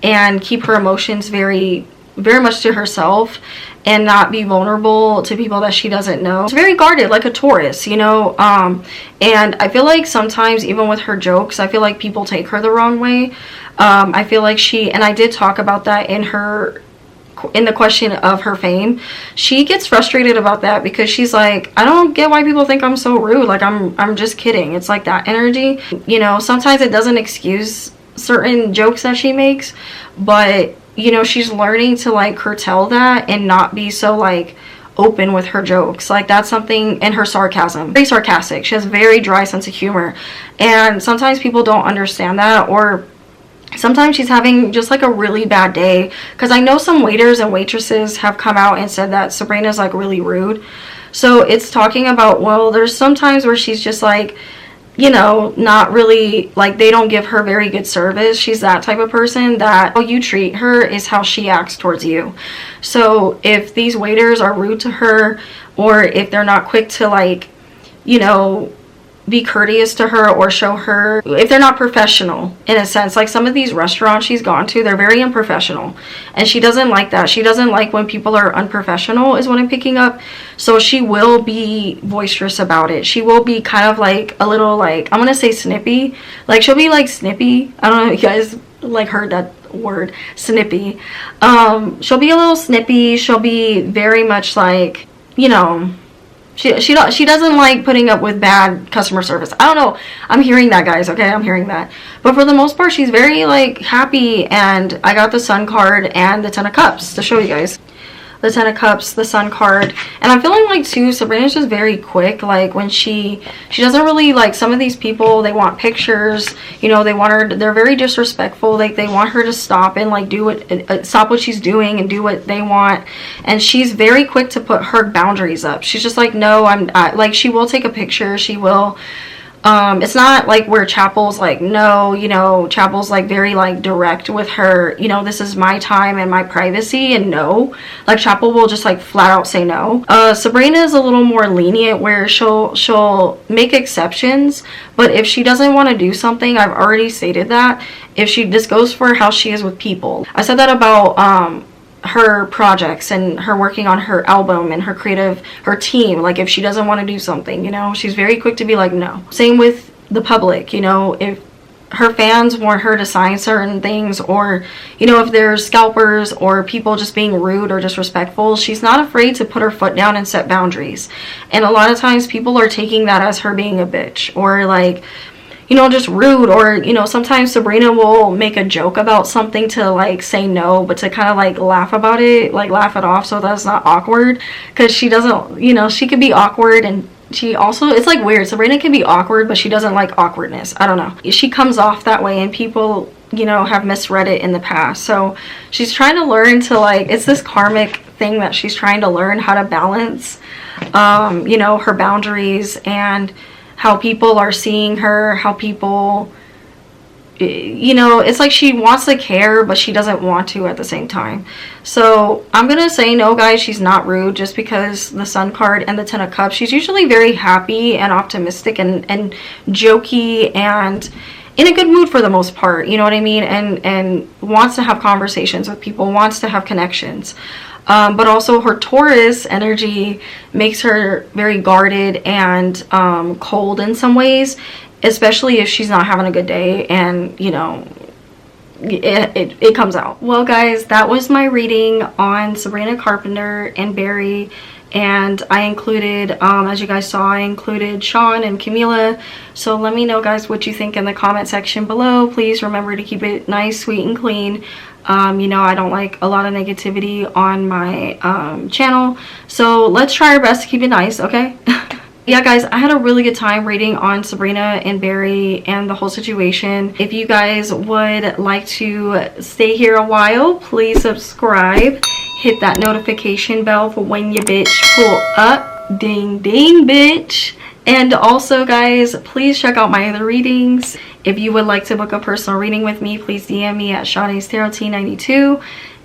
and keep her emotions very, very much to herself and not be vulnerable to people that she doesn't know. It's very guarded, like a Taurus, you know. And I feel like sometimes even with her jokes, I feel like people take her the wrong way. I feel like and I did talk about that in the question of her fame, she gets frustrated about that because she's like, I don't get why people think I'm so rude, like I'm just kidding. It's like that energy, you know. Sometimes it doesn't excuse certain jokes that she makes, but you know, she's learning to like curtail that and not be so like open with her jokes. Like that's something, and her sarcasm, very sarcastic. She has very dry sense of humor, and sometimes people don't understand that, or sometimes she's having just like a really bad day, because I know some waiters and waitresses have come out and said that Sabrina's like really rude. So it's talking about, well, there's some times where she's just like, you know, not really, like they don't give her very good service. She's that type of person that how you treat her is how she acts towards you. So if these waiters are rude to her, or if they're not quick to like, you know, be courteous to her or show her, if they're not professional in a sense, like some of these restaurants she's gone to, they're very unprofessional, and she doesn't like that. She doesn't like when people are unprofessional, is what I'm picking up. So she will be boisterous about it. She will be kind of like a little, like, I'm gonna say snippy. Like she'll be like snippy. I don't know if you guys like heard that word, snippy. She'll be a little snippy. She'll be very much like, you know, she doesn't like putting up with bad customer service. I don't know. I'm hearing that, guys. Okay, I'm hearing that. But for the most part, she's very like happy. And I got the Sun card and the Ten of Cups to show you guys. The Ten of Cups, the Sun card, and I'm feeling like too, Sabrina's just very quick. Like when she doesn't really like some of these people. They want pictures, you know. They want her. They're very disrespectful. Like they want her to stop and like stop what she's doing and do what they want. And she's very quick to put her boundaries up. She's just like, no, like she will take a picture. She will. It's not like where Chapel's like, no, you know, Chapel's like very like direct with her, you know, this is my time and my privacy, and no, like Chapel will just like flat out say no. Sabrina is a little more lenient, where she'll make exceptions, but if she doesn't want to do something, I've already stated that, if this goes for how she is with people. I said that about her projects and her working on her album and her team. Like if she doesn't want to do something, you know, she's very quick to be like no. Same with the public, you know, if her fans want her to sign certain things, or you know, if there's scalpers or people just being rude or disrespectful, she's not afraid to put her foot down and set boundaries. And a lot of times people are taking that as her being a bitch, or like, you know, just rude. Or, you know, sometimes Sabrina will make a joke about something to like say no, but to kind of like laugh about it, like laugh it off, so that's not awkward, because she doesn't, you know, she could be awkward, and she also, it's like weird, Sabrina can be awkward, but she doesn't like awkwardness. I don't know, she comes off that way, and people, you know, have misread it in the past. So she's trying to learn to like, it's this karmic thing that she's trying to learn how to balance, you know, her boundaries and how people are seeing her, how people, you know, it's like she wants to care, but she doesn't want to at the same time. So I'm gonna say no, guys, she's not rude, just because the Sun card and the Ten of Cups, she's usually very happy and optimistic and jokey and in a good mood for the most part, you know what I mean, and wants to have conversations with people, wants to have connections. But also her Taurus energy makes her very guarded and cold in some ways. especially if she's not having a good day and, you know, it comes out. Well guys, that was my reading on Sabrina Carpenter and Barry, and I included, as you guys saw, I included Shawn and Camilla. So let me know guys what you think in the comment section below. Please remember to keep it nice, sweet, and clean. You know, I don't like a lot of negativity on my channel, so let's try our best to keep it nice, okay? Yeah guys, I had a really good time reading on Sabrina and Barry and the whole situation. If you guys would like to stay here a while, please subscribe, hit that notification bell for when your bitch pull up, ding ding bitch. And also guys, please check out my other readings. If you would like to book a personal reading with me, please DM me at SadeTarotT92.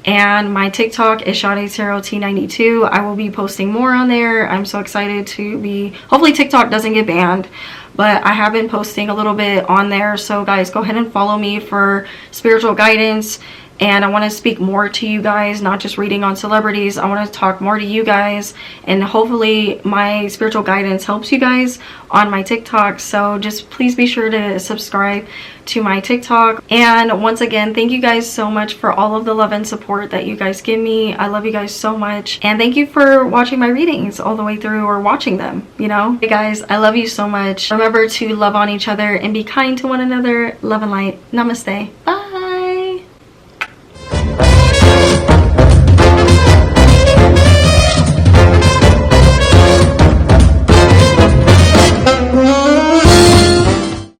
And my TikTok is SadeTarotT92. I will be posting more on there. I'm so excited to be, hopefully TikTok doesn't get banned, but I have been posting a little bit on there. So guys, go ahead and follow me for spiritual guidance. And I want to speak more to you guys, not just reading on celebrities. I want to talk more to you guys, and hopefully my spiritual guidance helps you guys on my TikTok. So just please be sure to subscribe to my TikTok. And once again, thank you guys so much for all of the love and support that you guys give me. I love you guys so much, and thank you for watching my readings all the way through, or watching them, you know. Hey guys, I love you so much. Remember to love on each other and be kind to one another. Love and light. Namaste. Bye.